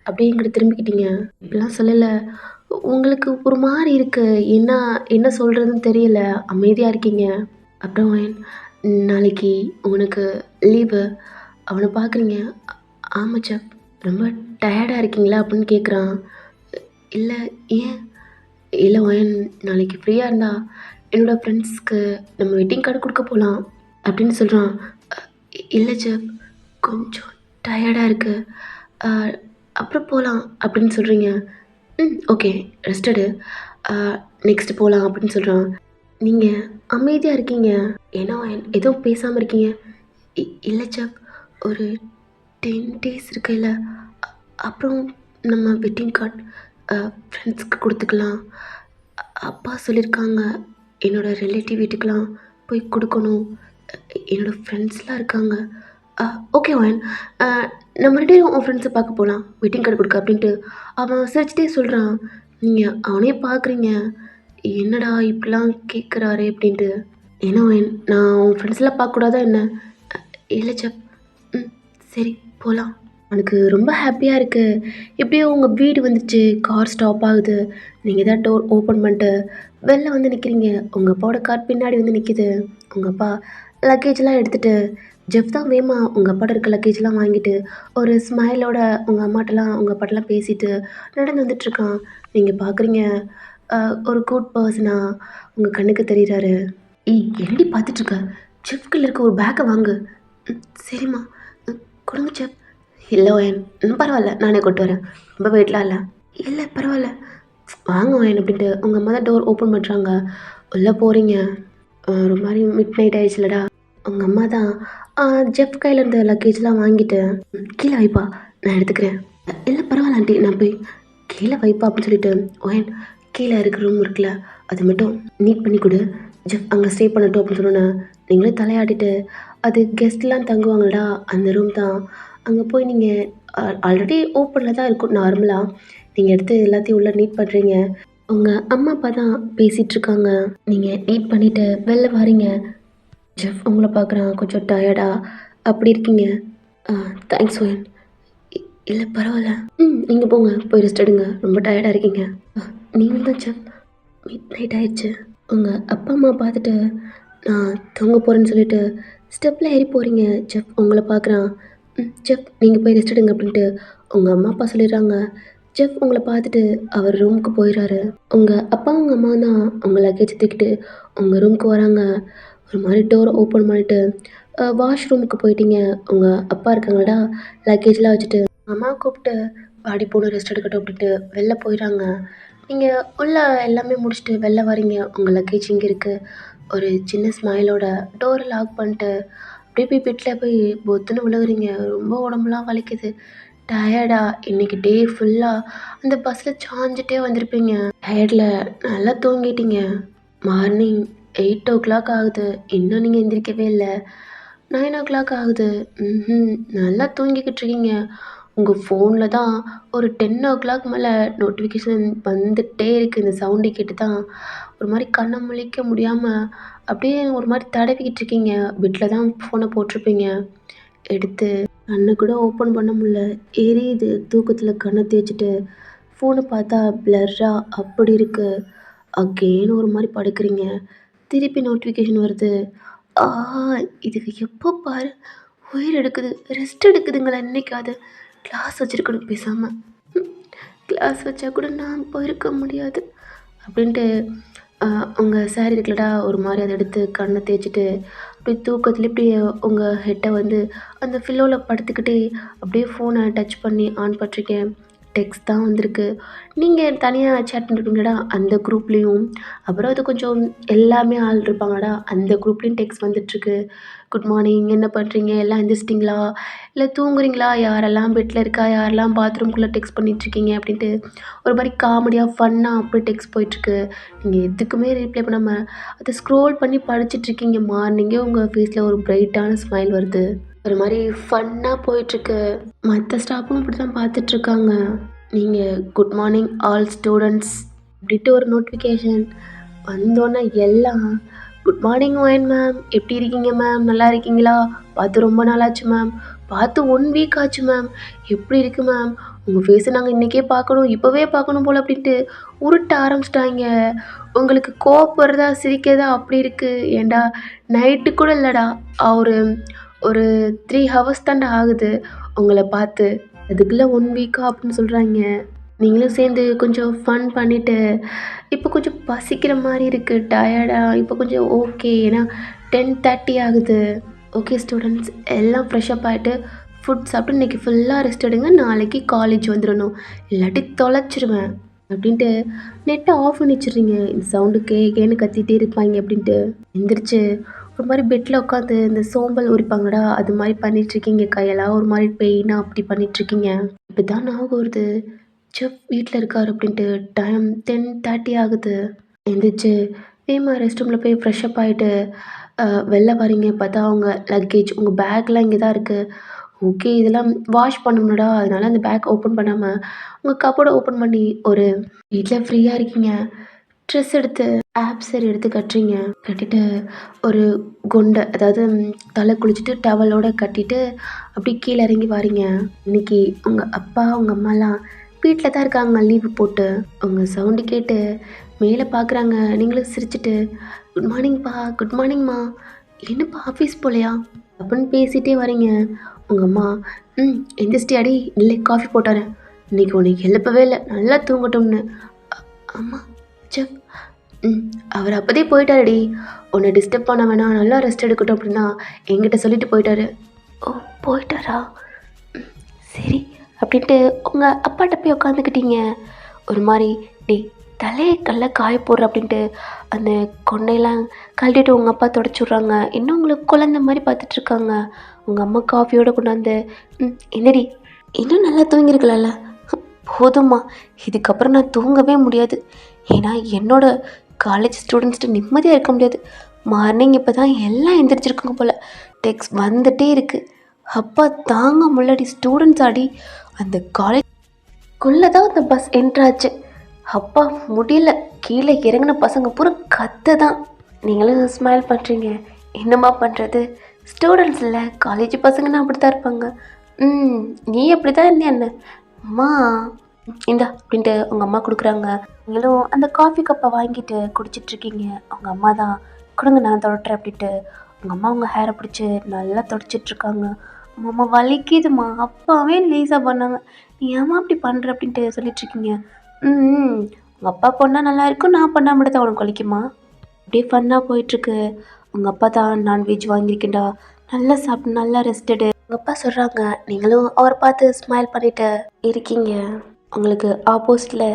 S1: அப்படியே இங்கிட்டு திரும்பிக்கிட்டீங்க. இப்படிலாம் சொல்லலை, உங்களுக்கு ஒரு மாதிரி இருக்குது, என்ன என்ன சொல்கிறதுன்னு தெரியல, அமைதியாக இருக்கீங்க. அப்புறம் நாளைக்கு உனக்கு லீவு. அவனை பார்க்குறீங்க. ஆமாம் செஃப். ரொம்ப டயர்டாக இருக்கீங்களா அப்படின்னு கேட்குறான். இல்லை, ஏன்? இல்லை ஒயன், நாளைக்கு ஃப்ரீயாக இருந்தா என்னோடய ஃப்ரெண்ட்ஸ்க்கு நம்ம வெட்டிங் கார்டு கொடுக்க போகலாம் அப்படின்னு சொல்கிறான். இல்லை செஃப், கொஞ்சம் டயர்டாக இருக்குது, அப்புறம் போகலாம் அப்படின்னு சொல்கிறீங்க. ஓகே, ரெஸ்டடு, நெக்ஸ்ட்டு போகலாம் அப்படின்னு சொல்கிறான். நீங்கள் அமைதியாக இருக்கீங்க. ஏன்னா எதுவும் பேசாமல் இருக்கீங்க. இல்லை செஃப், ஒரு 10 days இருக்கையில் அப்புறம் நம்ம வெட்டிங் கார்டு ஃப்ரெண்ட்ஸ்க்கு கொடுத்துக்கலாம். அப்பா சொல்லியிருக்காங்க என்னோடய ரிலேட்டிவ் வீட்டுக்கெலாம் போய் கொடுக்கணும். என்னோடய ஃப்ரெண்ட்ஸ்லாம் இருக்காங்க. ஓகே ஒயன், நம்ம 2 பேரும் உன் ஃப்ரெண்ட்ஸை பார்க்க போகலாம் வெட்டிங் கார்டு கொடுக்க அப்படின்ட்டு அவன் சிரிச்சிட்டே சொல்கிறான். நீங்கள் அவனே பார்க்குறீங்க, என்னடா இப்படிலாம் கேட்குறாரே அப்படின்ட்டு. ஏன்னா ஒயன், நான் உன் ஃப்ரெண்ட்ஸ்லாம் பார்க்கக்கூடாதா என்ன? இல்லை செஃப். சரி போகலாம். அவனுக்கு ரொம்ப ஹாப்பியாக இருக்குது. எப்படியோ உங்கள் வீடு வந்துடுச்சு, கார் ஸ்டாப் ஆகுது. நீங்கள் தான் டோர் ஓப்பன் பண்ணிட்டு வெளில வந்து நிற்கிறீங்க. உங்கள் அப்பாவோட கார் பின்னாடி வந்து நிற்கிது. உங்கள் அப்பா லக்கேஜெலாம் எடுத்துகிட்டு, ஜெஃப் தான் வேமா உங்கள் அப்பாட்ட இருக்க லக்கேஜெலாம் வாங்கிட்டு ஒரு ஸ்மைலோட உங்கள் அம்மாட்டெலாம் உங்கள் அப்பாட்டெலாம் பேசிட்டு நடந்து வந்துட்டுருக்கான். நீங்கள் பார்க்குறீங்க, ஒரு குட் பர்சனாக உங்கள் கண்ணுக்கு தெரிகிறாரு. என்னடி பார்த்துட்ருக்க? ஜெஃப்கில் இருக்க ஒரு பேக்கை வாங்கு. சரிம்மா, கொடுங்க செஃப். இல்லை ஒயன், பரவாயில்ல, நானே கொண்டு வரேன், ரொம்ப வெயிட்லாம் இல்லை. இல்லை பரவாயில்ல, வாங்க ஒயன் அப்படின்ட்டு உங்கள் அம்மா தான் டோர் ஓப்பன் பண்ணுறாங்க. உள்ளே போகிறீங்க. ஒரு மாதிரி மிட் நைட் ஆயிடுச்சுலடா. உங்கள் அம்மா தான் ஜெஃப் கையில் இருந்த லக்கேஜ்லாம் வாங்கிட்டு கீழே வைப்பா, நான் எடுத்துக்கிறேன். இல்லை பரவாயில்ல ஆண்டி, நான் போய் கீழே வைப்பா அப்படின்னு சொல்லிட்டு ஒயன் கீழே இருக்கிற ரூம் இருக்குல்ல, அது மட்டும் நீட் பண்ணி கொடு, ஜெஃப் அங்கே ஸ்டே பண்ணட்டும் அப்படின்னு சொன்னோன்னே நீங்களே தலையாடிட்டு, அது கெஸ்ட்லாம் தங்குவாங்கடா அந்த ரூம் தான். அங்கே போய் நீங்கள் ஆல்ரெடி ஓப்பனில் தான் இருக்கும் நார்மலாக. நீங்கள் எடுத்து எல்லாத்தையும் உள்ளே நீட் பண்ணுறீங்க. உங்கள் அம்மா அப்பா தான் பேசிகிட்ருக்காங்க. நீங்கள் நீட் பண்ணிவிட்டு வெளில வாரீங்க. ஜெஃப் உங்களை பார்க்குறான், கொஞ்சம் டயர்டா அப்படி இருக்கீங்க. Thanks wine. இல்லை பரவாயில்ல, நீங்கள் போங்க, போய் ரெஸ்ட் எடுங்க, ரொம்ப டயர்டாக இருக்கீங்க. நீங்கள் தான் செஃப், மிட் நைட் ஆயிடுச்சு. உங்கள் அப்பா அம்மா பார்த்துட்டு நான் தூங்க போகிறேன்னு சொல்லிட்டு ஸ்டெப்பில் ஏறி போகிறீங்க. செஃப் உங்களை பார்க்குறான். செஃப் நீங்கள் போய் ரெஸ்ட் எடுங்க அப்படின்ட்டு உங்கள் அம்மா அப்பா சொல்லிடுறாங்க. செஃப் உங்களை பார்த்துட்டு அவர் ரூமுக்கு போயிடுறாரு. உங்கள் அப்பா உங்கள் அம்மா தான் உங்கள் லக்கேஜ் தூக்கிட்டு உங்கள் ரூமுக்கு வராங்க. ஒரு மாதிரி டோரை ஓப்பன் பண்ணிவிட்டு வாஷ்ரூமுக்கு போயிட்டீங்க. உங்கள் அப்பா இருக்காங்கடா லக்கேஜ்லாம் வச்சுட்டு. அம்மா கூப்பிட்டு பாடி போன ரெஸ்ட் எடுக்கட்டும் அப்படின்ட்டு வெளில போயிடுறாங்க. நீங்கள் உள்ளே எல்லாமே முடிச்சுட்டு வெளில வரீங்க. உங்கள் லக்கேஜ் இங்கே இருக்குது. ஒரு சின்ன ஸ்மைலோட டோரை லாக் பண்ணிட்டு அப்படியே போய் பெட்டில் போய் பொத்துன்னு விழுகுறீங்க. ரொம்ப உடம்புலாம் வலிக்குது, டயர்டா. இன்றைக்கி டே ஃபுல்லாக அந்த பஸ்ஸில் சாஞ்சிட்டே வந்திருப்பீங்க. டயர்டில் நல்லா தூங்கிட்டீங்க. மார்னிங் 8 o'clock ஆகுது. இன்னும் நீங்கள் எந்திரிக்கவே இல்லை. 9 o'clock ஆகுது. ம் நல்லா தூங்கிக்கிட்டு இருக்கீங்க. உங்கள் ஃபோனில் தான் ஒரு 10 o'clock மேலே நோட்டிஃபிகேஷன் வந்துட்டே இருக்குது. இந்த சவுண்டு கேட்டு தான் ஒரு மாதிரி கண்ணை முழிக்க முடியாமல் அப்படியே ஒரு மாதிரி தடவிக்கிட்டு இருக்கீங்க. பெட்டில் தான் ஃபோனை போட்டிருப்பீங்க. எடுத்து கண்ணை கூட ஓப்பன் பண்ண முடியல. எரியுது. தூக்கத்தில் கண்ணை தேய்ச்சிட்டு ஃபோனை பார்த்தா பிளர்ரா அப்படி இருக்கு. அகெயின் ஒரு மாதிரி படுக்கிறீங்க. திருப்பி நோட்டிஃபிகேஷன் வருது. ஆ இதுக்கு எப்போ பாரு உயிர் எடுக்குது. ரெஸ்ட் எடுக்குதுங்களா என்னைக்காவது? கிளாஸ் வச்சுருக்கணும் பேசாமல். கிளாஸ் வச்சா கூட நான் போயிருக்க முடியாது அப்படின்ட்டு உங்கள் சாரி இருக்குல்லடா ஒரு மாதிரி அதை எடுத்து கண்ணை தேய்ச்சிட்டு அப்படியே தூக்கத்தில் இப்படியே உங்கள் ஹெட்டை வந்து அந்த ஃபில்லோவில் படுத்துக்கிட்டே அப்படியே ஃபோனை டச் பண்ணி ஆன் பண்ணிருக்கேன். டெக்ஸ்ட் தான் வந்திருக்கு. நீங்கள் தனியாக சேட் பண்ணிருப்பீங்கடா அந்த குரூப்லேயும், அப்புறம் அது கொஞ்சம் எல்லாமே ஆள் இருப்பாங்கடா அந்த குரூப்லேயும் டெக்ஸ்ட் வந்துட்டுருக்கு. குட் மார்னிங், என்ன பண்ணுறீங்க, எல்லாம் எந்திரிச்சிட்டிங்களா, இல்லை தூங்குறீங்களா, யாரெல்லாம் பெட்டில் இருக்கா, யாரெல்லாம் பாத்ரூம்குள்ளே டெக்ஸ்ட் பண்ணிகிட்ருக்கீங்க அப்படின்ட்டு ஒரு மாதிரி காமெடியாக ஃபன்னாக அப்படி டெக்ஸ்ட் போயிட்டுருக்கு. நீங்கள் எதுக்குமே ரிப்ளை பண்ணாமல் அதை ஸ்க்ரோல் பண்ணி படிச்சிட்ருக்கீங்க. மார்னிங்கே உங்கள் ஃபேஸில் ஒரு பிரைட்டான ஸ்மைல் வருது. ஒரு மாதிரி ஃபன்னாக போயிட்டுருக்கு. மற்ற ஸ்டாஃப்பும் இப்படி தான் பார்த்துட்ருக்காங்க. நீங்கள் குட் மார்னிங் ஆல் ஸ்டூடெண்ட்ஸ் அப்படின்ட்டு ஒரு நோட்டிஃபிகேஷன் வந்தோன்னே எல்லாம் குட் மார்னிங் ஒயின் மேம், எப்படி இருக்கீங்க மேம், நல்லா இருக்கீங்களா, பார்த்து ரொம்ப நாளாச்சு மேம், பார்த்து 1 வீக் ஆச்சு மேம், எப்படி இருக்கு மேம், உங்கள் ஃபேஸை நாங்கள் இன்றைக்கே பார்க்கணும், இப்போவே பார்க்கணும் போல் அப்படின்ட்டு உருட்ட ஆரம்பிச்சிட்டாங்க. உங்களுக்கு கோவம் வருதா சிரிக்கிறதா அப்படி இருக்குது. ஏண்டா நைட்டு கூட இல்லைடா, ஒரு 3 ஹவர்ஸ் தாண்டா ஆகுது உங்களை பார்த்து, அதுக்குள்ளே 1 வீக்கா அப்படின்னு சொல்கிறாங்க. நீங்களும் சேர்ந்து கொஞ்சம் ஃபன் பண்ணிவிட்டு இப்போ கொஞ்சம் பசிக்கிற மாதிரி இருக்குது, டயர்டாக இப்போ கொஞ்சம் ஓகே. ஏன்னா 10:30 ஆகுது. ஓகே ஸ்டூடெண்ட்ஸ் எல்லாம் ஃப்ரெஷ்அப் ஆகிட்டு ஃபுட் சாப்பிட்டு இன்றைக்கி ஃபுல்லாக ரெஸ்ட் எடுங்க, நாளைக்கு காலேஜ் வந்துடணும், இல்லாட்டி தொலைச்சிருவேன் அப்படின்ட்டு நெட்டை ஆஃப் பண்ணி வச்சிடுறீங்க. இந்த சவுண்டு கேன்னு கத்திகிட்டே இருப்பாங்க அப்படின்ட்டு எந்திரிச்சு ஒரு மாதிரி பெட்டில் உட்காந்து இந்த சோம்பல் உரிப்பாங்கடா அது மாதிரி பண்ணிகிட்ருக்கீங்க. கையெல்லாம் ஒரு மாதிரி பெயினாக அப்படி பண்ணிகிட்ருக்கீங்க. இப்போ தான் ஞாபகம் வருது செஃப் வீட்டில் இருக்கார் அப்படின்ட்டு. டைம் 10:30 ஆகுது. எந்திரிச்சு வேமா ரெஸ்ட் ரூமில் போய் ஃப்ரெஷ்அப் ஆகிட்டு வெளில வரீங்க. பார்த்தா அவங்க லக்கேஜ் உங்கள் பேக்லாம் இங்கே தான் இருக்குது. ஓகே இதெல்லாம் வாஷ் பண்ணணும்டா, அதனால அந்த பேக் ஓப்பன் பண்ணாமல் உங்கள் கப்போர்டை ஓப்பன் பண்ணி ஒரு வீட்டில் ஃப்ரீயாக இருக்கீங்க. ட்ரெஸ் எடுத்து சரி எடுத்து கட்டுறீங்க. கட்டிட்டு ஒரு குண்டை அதாவது தலை குளிச்சுட்டு டவலோட கட்டிட்டு அப்படி கீழே இறங்கி வாரீங்க. இன்னைக்கு உங்கள் அப்பா உங்கள் அம்மாலாம் வீட்டில் தான் இருக்காங்க லீவு போட்டு. உங்கள் சவுண்டு கேட்டு மேலே பார்க்குறாங்க. நீங்களும் சிரிச்சிட்டு குட் மார்னிங்ப்பா, குட் மார்னிங்மா, என்னப்பா ஆஃபீஸ் போகலையா அப்படின்னு பேசிகிட்டே வரீங்க. உங்கள் அம்மா எந்திரிச்சிட்டியாடி, இல்லை காஃபி போட்டாரேன், இன்னைக்கு உனக்கு எழுப்பவே இல்லை, நல்லா தூங்கட்டும்னு. அம்மா செஃப் அவர் அப்போதே போயிட்டாருடி, உன்னை டிஸ்டர்ப் பண்ண வேணாம், நல்லா ரெஸ்ட் எடுக்கட்டும் அப்படின்னா என்கிட்ட சொல்லிட்டு போயிட்டாரு. ஓ போயிட்டாரா, சரி அப்படின்ட்டு உங்கள் அப்பாட்ட போய் உட்காந்துக்கிட்டீங்க. ஒரு மாதிரி டே தலையை கல்ல காய போடுற அப்படின்ட்டு அந்த கொண்டையெல்லாம் கழட்டிட்டு உங்கள் அப்பா தொடச்சி விட்றாங்க. இன்னும் உங்களுக்கு குழந்த மாதிரி பார்த்துட்ருக்காங்க. உங்கள் அம்மா காஃபியோடு கொண்டாந்து என்னடி இன்னும் நல்லா தூங்கியிருக்கலாம்ல, போதும்மா, இதுக்கப்புறம் நான் தூங்கவே முடியாது, ஏன்னா என்னோட காலேஜ் ஸ்டூடெண்ட்ஸ்ட்டு நிம்மதியாக இருக்க முடியாது. மார்னிங் இப்போ தான் எல்லாம் எந்திரிச்சிருக்காங்க போல், டெக்ஸ்ட் வந்துகிட்டே இருக்குது. அப்பா தாங்க முன்னாடி ஸ்டூடெண்ட்ஸ் ஆடி அந்த காலேஜ்குள்ளே தான் அந்த பஸ் என்ட்ராச்சு. அப்பா முடியல, கீழே இறங்கின பசங்க பூரா கத்தை தான். நீங்களும் ஸ்மைல் பண்ணுறீங்க. என்னம்மா பண்ணுறது, ஸ்டூடெண்ட்ஸ் இல்லை காலேஜ் பசங்கன்னா அப்படி தான் இருப்பாங்க. நீ அப்படி தான் இருந்தே என்ன அம்மா இந்தா அப்படின்ட்டு உங்கள் அம்மா கொடுக்குறாங்க. நீங்களும் அந்த காஃபி கப்பை வாங்கிட்டு குடிச்சிட்ருக்கீங்க. உங்கள் அம்மா தான் கொடுங்க நான் தொடட்டுறேன் அப்படின்ட்டு உங்கள் அம்மா உங்கள் ஹேரை பிடிச்சி நல்லா தொடச்சிட்ருக்காங்க. உங்கள் அம்மா வலிக்குதுமா, அப்பாவே லேஸாக பண்ணாங்க, நீ ஏமா அப்படி பண்ணுற அப்படின்ட்டு சொல்லிட்டுருக்கீங்க. உங்கள் அப்பா பண்ணால் நல்லா இருக்கும், நான் பண்ணால் மட்டும் தான் உனக்கு வலிக்குமா, அப்படியே ஃபன்னாக போயிட்டுருக்கு. உங்கள் அப்பா தான் நான்வெஜ் வாங்கியிருக்கேன்டா, நல்லா சாப்பிட்டு நல்லா ரெஸ்ட் எடு உங்கள் அப்பா சொல்கிறாங்க. நீங்களும் அவரை பார்த்து ஸ்மைல் பண்ணிட்டு இருக்கீங்க. உங்களுக்கு ஆப்போசிட்டில்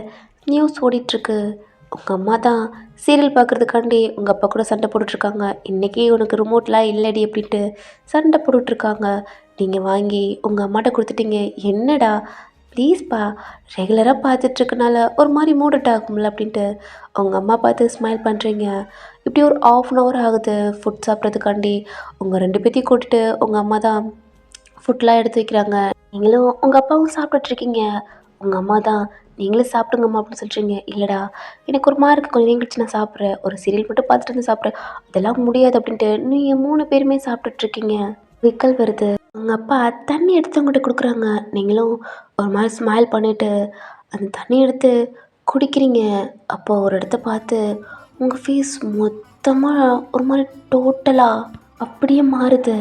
S1: நியூஸ் ஓடிட்டுருக்கு. உங்கள் அம்மா தான் சீரியல் பார்க்குறதுக்காண்டி உங்கள் அப்பா கூட சண்டை போட்டுட்ருக்காங்க. இன்றைக்கி உனக்கு ரிமோட்லாம் இல்லடி அப்படின்ட்டு சண்டை போட்டுட்ருக்காங்க. நீங்கள் வாங்கி உங்கள் அம்மாட்ட கொடுத்துட்டீங்க. என்னடா ப்ளீஸ்ப்பா, ரெகுலராக பார்த்துட்ருக்கனால ஒரு மாதிரி மூடட் ஆகும்ல அப்படின்ட்டு உங்கள் அம்மா பார்த்து ஸ்மைல் பண்ணுறீங்க. இப்படி ஒரு ஆஃப் அன் ஹவர் ஆகுது ஃபுட் சாப்பிட்றதுக்காண்டி. உங்கள் 2 பேத்தையும் கூட்டிட்டு உங்கள் அம்மா தான் ஃபுட்லாம் எடுத்து வைக்கிறாங்க. நீங்களும் உங்கள் அப்பாவும் சாப்பிட்டுட்ருக்கீங்க. உங்கள் அம்மா தான் நீங்களே சாப்பிடுங்கம்மா அப்படின்னு சொல்கிறீங்க. இல்லைடா எனக்கு ஒரு மாதிரி இருக்குது, கொஞ்சம் நேரம் கழிச்சு நான் சாப்பிட்றேன், ஒரு சீரியல் மட்டும் பார்த்துட்டு வந்து சாப்பிட்றேன். அதெல்லாம் முடியாது அப்படின்ட்டு நீங்கள் 3 பேருமே சாப்பிட்டுட்ருக்கீங்க. விக்கல் வருது. உங்கள் அப்பா தண்ணி எடுத்து உங்கள்கிட்ட கொடுக்குறாங்க. நீங்களும் ஒரு மாதிரி ஸ்மைல் பண்ணிவிட்டு அந்த தண்ணி எடுத்து குடிக்கிறீங்க. அப்போ ஒரு இடத்த பார்த்து உங்கள் ஃபேஸ் மொத்தமாக ஒரு மாதிரி டோட்டலாக அப்படியே மாறுது.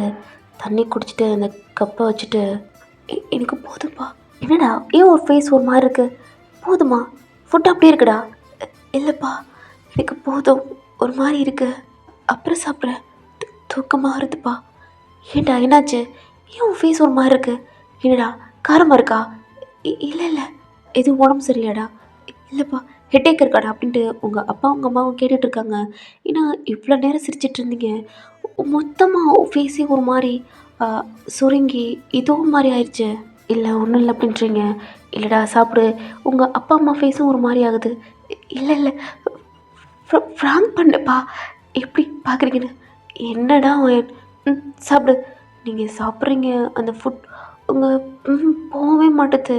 S1: தண்ணி குடிச்சிட்டு அந்த கப்பை வச்சுட்டு எனக்கு போதும்ப்பா. என்னடா ஏன் ஒரு ஃபேஸ் ஒரு மாதிரி இருக்குது? போதுமா? ஃபுட் அப்படியே இருக்குடா. இல்லைப்பா எனக்கு போதும், ஒரு மாதிரி இருக்கு, அப்புறம் சாப்பிட்றேன், தூக்கமாக வருதுப்பா. ஏன்டா என்னாச்சு? ஏன் உன் ஃபேஸ் ஒரு மாதிரி இருக்கு? என்னடா காரமாக இருக்கா? இல்லை இல்லை எதுவும் உடம்பு சரியில்லைடா. இல்லைப்பா ஹெட்டேக் இருக்காடா அப்படின்ட்டு உங்கள் அப்பா உங்கள் அம்மாவும் கேட்டுட்ருக்காங்க. ஏன்னா இவ்வளோ நேரம் சிரிச்சிட்டு இருந்தீங்க, மொத்தமாக ஃபேஸே ஒரு மாதிரி சுருங்கி இதுவும் மாதிரி ஆயிடுச்சு. இல்லை ஒன்றும் இல்லை அப்படின்றீங்க. இல்லைடா சாப்பிடு. உங்கள் அப்பா அம்மா ஃபேஸும் ஒரு மாதிரி ஆகுது. இல்லை இல்லை ஃப்ராங்க் பண்ணப்பா, எப்படி பார்க்குறீங்கன்னு. என்னடா சாப்பிடு. நீங்கள் சாப்பிட்றீங்க அந்த ஃபுட் உங்கள் போகவே மாட்டுது.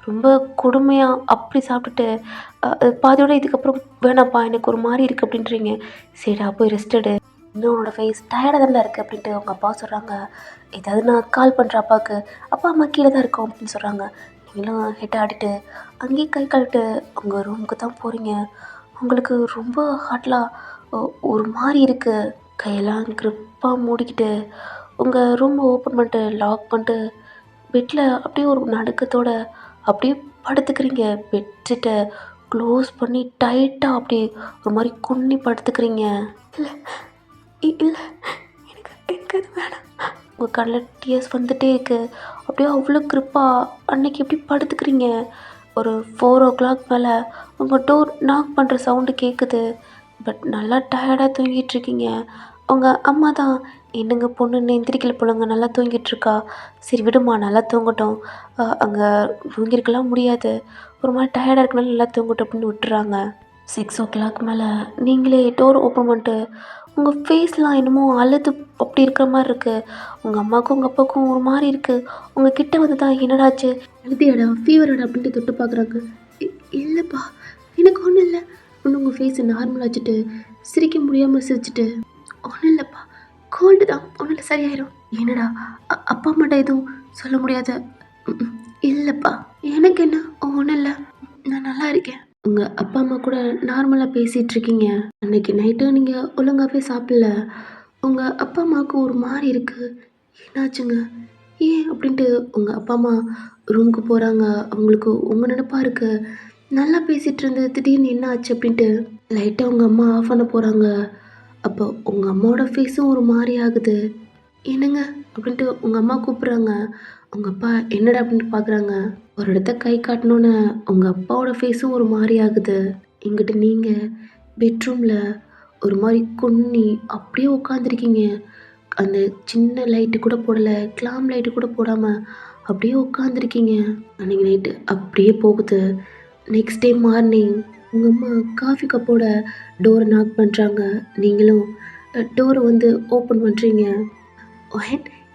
S1: ரொம்ப கொடுமையாக அப்படி சாப்பிட்டுட்டு பாதியோட இதுக்கப்புறம் வேணாப்பா எனக்கு ஒரு மாதிரி இருக்குது அப்படின்றீங்க. சரிடா போய் ரெஸ்ட் எடு, இன்னும் உன்னோட ஃபேஸ் டயர்டாக தானே இருக்குது அப்படின்ட்டு அவங்க அப்பா சொல்கிறாங்க. ஏதாவது நான் கால் பண்ணுறேன் அப்பாவுக்கு, அப்பா அம்மா கீழே தான் இருக்கோம் அப்படின்னு சொல்கிறாங்க. நீங்களும் ஹெட் ஆடிட்டு அங்கேயே கை கழுவிட்டு உங்கள் ரூமுக்கு தான் போகிறீங்க. உங்களுக்கு ரொம்ப ஹார்ட்லாம் ஒரு மாதிரி இருக்குது. கையெல்லாம் க்ரிப்பாக மூடிக்கிட்டு உங்கள் ரூமை ஓப்பன் பண்ணிட்டு லாக் பண்ணிட்டு பெட்டில் அப்படியே ஒரு நடுக்கத்தோட அப்படியே படுத்துக்கிறீங்க. பெட்ஷீட்டை க்ளோஸ் பண்ணி டைட்டாக அப்படியே ஒரு மாதிரி குன்னி படுத்துக்கிறீங்க. இல்லை இல்லை எனக்கு எனக்கு அது வேணாம். உங்கள் கண்ணில் டியர்ஸ் வந்துகிட்டே இருக்குது. அப்படியே அவ்வளோ க்ரிப்பாக அன்னைக்கு எப்படி படுத்துக்கிறீங்க. ஒரு 4 o'clock மேலே உங்கள் டோர் நாக் பண்ணுற சவுண்டு கேட்குது. பட் நல்லா டயர்டாக தூங்கிட்டுருக்கீங்க. உங்கள் அம்மா தான் என்னங்க பொண்ணு எந்திரிக்கல போலங்க, நல்லா தூங்கிட்டுருக்கா. சரி விடுமா நல்லா தூங்கட்டும், அங்கே தூங்கியிருக்கலாம் முடியாது, ஒரு மாதிரி டயர்டாக இருக்கனால நல்லா தூங்கட்டும் அப்படின்னு விட்டுறாங்க. 6 o'clock மேலே நீங்களே டோர் ஓப்பன் பண்ணிட்டு உங்கள் ஃபேஸ்லாம் என்னமோ அழுது அப்படி இருக்கிற மாதிரி இருக்குது. உங்கள் அம்மாவுக்கும் உங்கள் அப்பாவுக்கும் ஒரு மாதிரி இருக்குது. உங்கள் கிட்ட வந்து தான் என்னடாச்சு, அழுதியாடா ஃபீவராடா அப்படின்ட்டு தொட்டு பார்க்குறாங்க. இல்லைப்பா எனக்கு ஒன்றும் இல்லை. ஒன்று உங்கள் ஃபேஸை நார்மலாக வச்சுட்டு சிரிக்க முடியாமல் சிரிச்சிட்டு, ஒன்றும் இல்லைப்பா கோல்டு தான், ஒன்றும் இல்லை சரியாயிரும். என்னடா அப்பா அம்மாட்ட எதுவும் சொல்ல முடியாத? இல்லைப்பா எனக்கு என்ன, ஒன்றும் இல்லை, நான் நல்லா இருக்கேன். உங்கள் அப்பா அம்மா கூட நார்மலாக பேசிகிட்டு இருக்கீங்க. அன்னைக்கு நைட்டு நீங்கள் ஒழுங்காகவே சாப்பிடல. உங்கள் அப்பா அம்மாவுக்கு ஒரு மாதிரி இருக்குது. என்னாச்சுங்க ஏன் அப்படின்ட்டு உங்கள் அப்பா அம்மா ரூமுக்கு போகிறாங்க. அவங்களுக்கு உங்கள் நினப்பாக இருக்குது. நல்லா பேசிகிட்டு இருந்தது திடீர்னு என்ன ஆச்சு அப்படின்ட்டு லைட்டாக உங்கள் அம்மா ஆஃப் பண்ண போகிறாங்க. அப்போ உங்கள் அம்மாவோட ஃபேஸும் ஒரு மாதிரி ஆகுது. என்னங்க அப்படின்ட்டு உங்கள் அம்மா கூப்பிட்றாங்க. உங்கள் அப்பா என்னடா அப்படின்ட்டு பார்க்குறாங்க. ஒரு இடத்த கை காட்டணுன்னு உங்கள் அப்பாவோட ஃபேஸும் ஒரு மாதிரி ஆகுது. இங்கிட்ட நீங்கள் பெட்ரூமில் ஒரு மாதிரி குன்னி அப்படியே உட்காந்துருக்கீங்க. அந்த சின்ன லைட்டு கூட போடலை, கிளாம் லைட்டு கூட போடாமல் அப்படியே உட்காந்துருக்கீங்க. அன்றைக்கி நைட்டு அப்படியே போகுது. நெக்ஸ்ட் டே மார்னிங் உங்கள் அம்மா காஃபி கப்போட டோரை நாக் பண்ணுறாங்க. நீங்களும் டோரை வந்து ஓப்பன் பண்ணுறீங்க.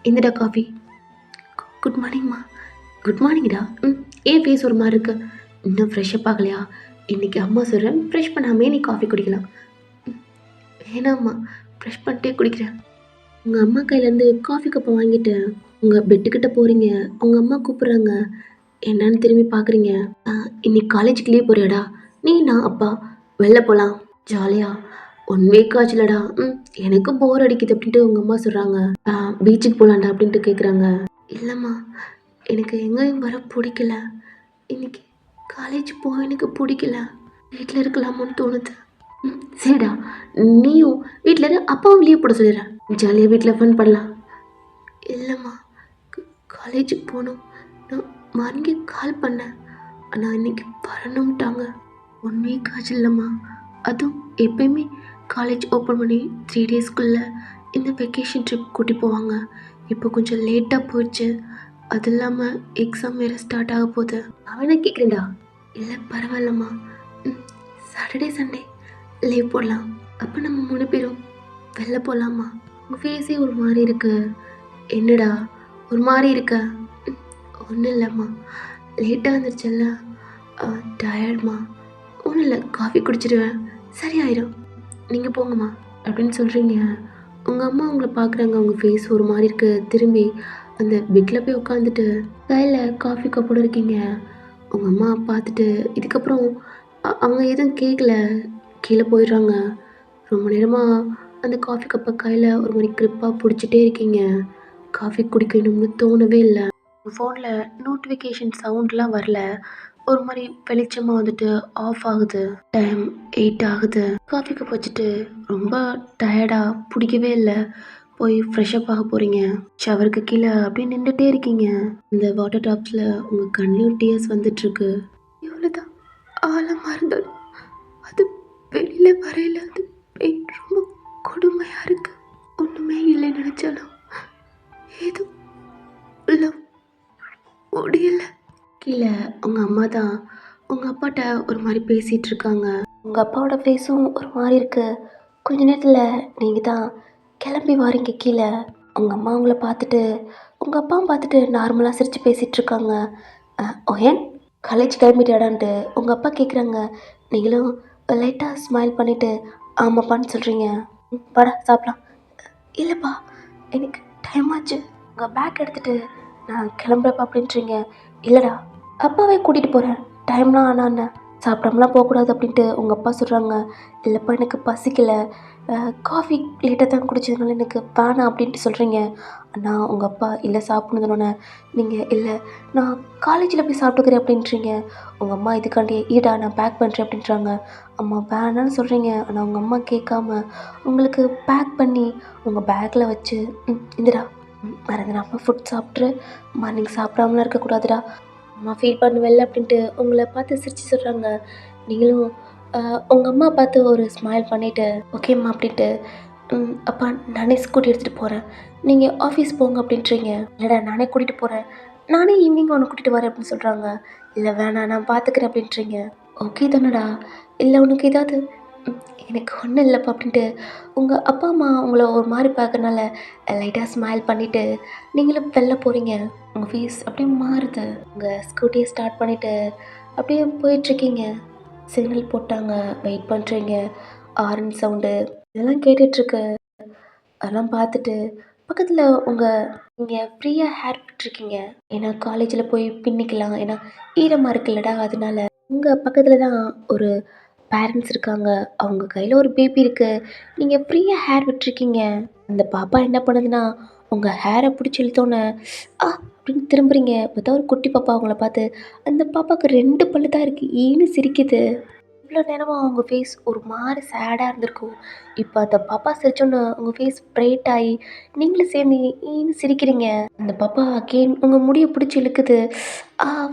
S1: இந்தடா காஃபி. குட் மார்னிங்மா. குட் மார்னிங்டா. ஏன் ஃபேஸ் ஒரு மாதிரி இருக்கு? இன்னும் ஃப்ரெஷ்ஷப் ஆகலையா? இன்றைக்கி அம்மா சொல்கிறேன் ஃப்ரெஷ் பண்ணாமே நீ காஃபி குடிக்கலாம். வேணாம்மா ஃப்ரெஷ் பண்ணிட்டே குடிக்கிறேன். உங்கள் அம்மா கையிலேருந்து காஃபி கப்பை வாங்கிட்டு உங்கள் பெட்டுக்கிட்ட போகிறீங்க. உங்கள் அம்மா கூப்பிட்றாங்க. என்னன்னு திரும்பி பார்க்குறீங்க. இன்னைக்கு காலேஜுக்கு லீவ் போறியாடா? நீ நான் அப்பா வெளில போகலாம் ஜாலியா. 1 வீக் ஆச்சுலடா. எனக்கு போர் அடிக்குது அப்படின்ட்டு உங்கள் அம்மா சொல்கிறாங்க. பீச்சுக்கு போகலான்டா அப்படின்ட்டு கேட்குறாங்க. இல்லைம்மா எனக்கு எங்கேயும் வர பிடிக்கல. இன்னைக்கு காலேஜ் போக எனக்கு பிடிக்கல. வீட்டில் இருக்கலாமோன்னு தோணுது. சரிடா நீயும் வீட்டில் இரு, அப்பாவும் லீவ் போட சொல்லிடுறேன். ஜாலியாக வீட்டில் ஃபன் பண்ணலாம். இல்லைம்மா காலேஜுக்கு போகணும். நான் மார்னிங்கே கால் பண்ணேன், ஆனால் இன்னைக்கு வரணும்ட்டாங்க. 1 வீக் ஆச்சு இல்லைம்மா. அதுவும் எப்பயுமே காலேஜ் ஓப்பன் பண்ணி 3 டேஸ்க்குள்ளே இந்த வெக்கேஷன் ட்ரிப் கூட்டி போவாங்க. இப்போ கொஞ்சம் லேட்டாக போயிடுச்சு. அது இல்லாமல் எக்ஸாம் வேறு ஸ்டார்ட் ஆக போகுது. அவனை கேட்குறேன்டா. இல்லை பரவாயில்லம்மா, சாட்டர்டே சண்டே லீவ் போடலாம். அப்போ நம்ம 3 பேரும் வெளில போகலாமா? உங்கள் ஃபேஸே ஒரு மாதிரி இருக்கு. என்னடா ஒரு மாதிரி இருக்க? ஒன்றும் இல்லைம்மா, லேட்டாக வந்துருச்சல்ல, டயர்ட்மா. ஒன்றும் இல்லை, காஃபி குடிச்சிடுவேன், சரியாயிடும், நீங்கள் போங்கம்மா அப்படின்னு சொல்கிறீங்க. உங்கள் அம்மா உங்களை பார்க்குறாங்க, உங்கள் ஃபேஸ் ஒரு மாதிரி இருக்கு. திரும்பி அந்த பெட்டில் போய் உட்காந்துட்டு கையில் காஃபி கப்போடு இருக்கீங்க. உங்கள் அம்மா பார்த்துட்டு இதுக்கப்புறம் அவங்க எதுவும் கேட்கல, கீழே போயிடுறாங்க. ரொம்ப நேரமாக அந்த காஃபி கப்பை கையில் ஒரு மாதிரி க்ரிப்பாக பிடிச்சிட்டே இருக்கீங்க. காஃபி குடிக்கணும்னு தோணவே இல்லை. ஃபோனில் நோட்டிஃபிகேஷன் சவுண்ட்லாம் வரல, ஒரு மாதிரி வெளிச்சமாக வந்துட்டு ஆஃப் ஆகுது. டைம் 8 ஆகுது. காஃபி கப் வச்சுட்டு ரொம்ப டயர்டாக பிடிக்கவே இல்லை, போய் ஃப்ரெஷ்அப் ஆக போகிறீங்க. ஷவருக்கு கீழே அப்படியே நின்றுட்டே இருக்கீங்க. இந்த வாட்டர் டாப்ஸில் உங்கள் கண்ணிலும் டியர்ஸ் வந்துட்டுருக்கு. எவ்வளோதான் ஆழமாக இருந்தாலும் அது வெளியில் வரையில அது பெயின் ரொம்ப கொடுமையாக இருக்கு. ஒன்றுமே இல்லை நினச்சாலும் ஏதோ உள்ள முடியல. கீழே உங்கள் அம்மா தான் உங்கள் அப்பாட்ட ஒரு மாதிரி பேசிகிட்டு இருக்காங்க. உங்கள் அப்பாவோட ஃபேஸும் ஒரு மாதிரி இருக்கு. கொஞ்ச நேரத்தில் நீங்கள் தான் கிளம்பி வாரீங்க கீழே. உங்கள் அம்மா உங்களை பார்த்துட்டு உங்கள் அப்பாவும் பார்த்துட்டு நார்மலாக சிரித்து பேசிகிட்டு இருக்காங்க. ஓயன் காலேஜ் கிளம்பிட்டாடான்ட்டு உங்கள் அப்பா கேட்குறாங்க. நீங்களும் லைட்டாக ஸ்மைல் பண்ணிவிட்டு ஆமாப்பான்னு சொல்கிறீங்க. வாடா சாப்பிட்லாம். இல்லைப்பா, எனக்கு டைம் ஆச்சு, உங்கள் பேக் எடுத்துகிட்டு நான் கிளம்புறப்பா அப்படின்றீங்க. இல்லைடா, அப்பாவே கூட்டிகிட்டு போகிறேன், டைம்லாம் ஆனான்னு சாப்பிடாமலாம் போகக்கூடாது அப்படின்ட்டு உங்கள் அப்பா சொல்கிறாங்க. இல்லைப்பா, எனக்கு பசிக்கலை, காஃபி லேட்டாக தான் குடிச்சதுனால எனக்கு வேணாம் அப்படின்ட்டு சொல்கிறீங்க. ஆனால் உங்கள் அப்பா இல்லை சாப்பிட்ணுன்னொன்னே நீங்கள் இல்லை நான் காலேஜில் போய் சாப்பிட்டுக்கிறேன் அப்படின்றீங்க. உங்கள் அம்மா இதுக்காண்டி ஈடா நான் பேக் பண்ணுறேன் அப்படின்றாங்க. அம்மா வேணான்னு சொல்கிறீங்க. ஆனால் உங்கள் அம்மா கேட்காம உங்களுக்கு பேக் பண்ணி உங்கள் பேக்கில் வச்சு இந்திரா மறந்துடாமல் ஃபுட் சாப்பிட்ரு, மார்னிங் சாப்பிடாமலாம் இருக்கக்கூடாதுடா, அம்மா ஃபீல் பண்ணுவேல்ல அப்படின்ட்டு உங்களை பார்த்து சிரித்து சொல்கிறாங்க. நீங்களும் உங்கள் அம்மா பார்த்து ஒரு ஸ்மைல் பண்ணிவிட்டு ஓகேம்மா அப்படின்ட்டு அப்பா நானே ஸ்கூட்டி எடுத்துகிட்டு போகிறேன், நீங்கள் ஆஃபீஸ் போங்க அப்படின்றீங்க. இல்லைடா நானே கூட்டிகிட்டு போகிறேன், நானே ஈவினிங் உன்னை கூட்டிகிட்டு வரேன் அப்படின்னு சொல்கிறாங்க. இல்லை வேணாம் நான் பார்த்துக்கிறேன் அப்படின்றீங்க. ஓகே தானடா, இல்லை உனக்கு ஏதாவது எனக்கு ஒன்றும் இல்லைப்பா அப்படின்ட்டு உங்கள் அப்பா அம்மா உங்களை ஒரு மாதிரி பார்க்கறனால லைட்டாக ஸ்மைல் பண்ணிவிட்டு நீங்களும் வெளில போகிறீங்க. உங்கள் ஃபேஸ் அப்படியே மாறுது. உங்கள் ஸ்கூட்டியை ஸ்டார்ட் பண்ணிவிட்டு அப்படியே போயிட்டுருக்கீங்க. சிக்னல் போட்டாங்க, வெயிட் பண்ணுறீங்க. ஆரன் சவுண்டு இதெல்லாம் கேட்டுட்ருக்கு. அதெல்லாம் பார்த்துட்டு பக்கத்தில் நீங்கள் ஃப்ரீயாக ஹேர் விட்டுருக்கீங்க. ஏன்னா காலேஜில் போய் பின்னிக்கலாம், ஏன்னா ஈரமாக இருக்குல்லடா, அதனால உங்கள் பக்கத்தில் தான் ஒரு பேரண்ட்ஸ் இருக்காங்க. அவங்க கையில் ஒரு பேபி இருக்குது. நீங்கள் ஃப்ரீயாக ஹேர் விட்டுருக்கீங்க. அந்த பாப்பா என்ன பண்ணுதுன்னா உங்கள் ஹேரை பிடிச்சி இழுத்தோன்னே அப்படின்னு திரும்புறீங்க. பார்த்தா ஒரு குட்டி பாப்பா அவங்கள பார்த்து. அந்த பாப்பாவுக்கு 2 பல்லு தான் இருக்குது, ஈன்னு சிரிக்குது. இவ்வளோ நேரமாக அவங்க ஃபேஸ் ஒரு மாதிரி சேடாக இருந்திருக்கும். இப்போ அந்த பாப்பா சிரிச்சோன்னு உங்கள் ஃபேஸ் பிரைட் ஆகி நீங்களும் சேர்ந்து ஈன்னு சிரிக்கிறீங்க. அந்த பாப்பா அகெயின் உங்கள் முடியை பிடிச்சி இழுக்குது.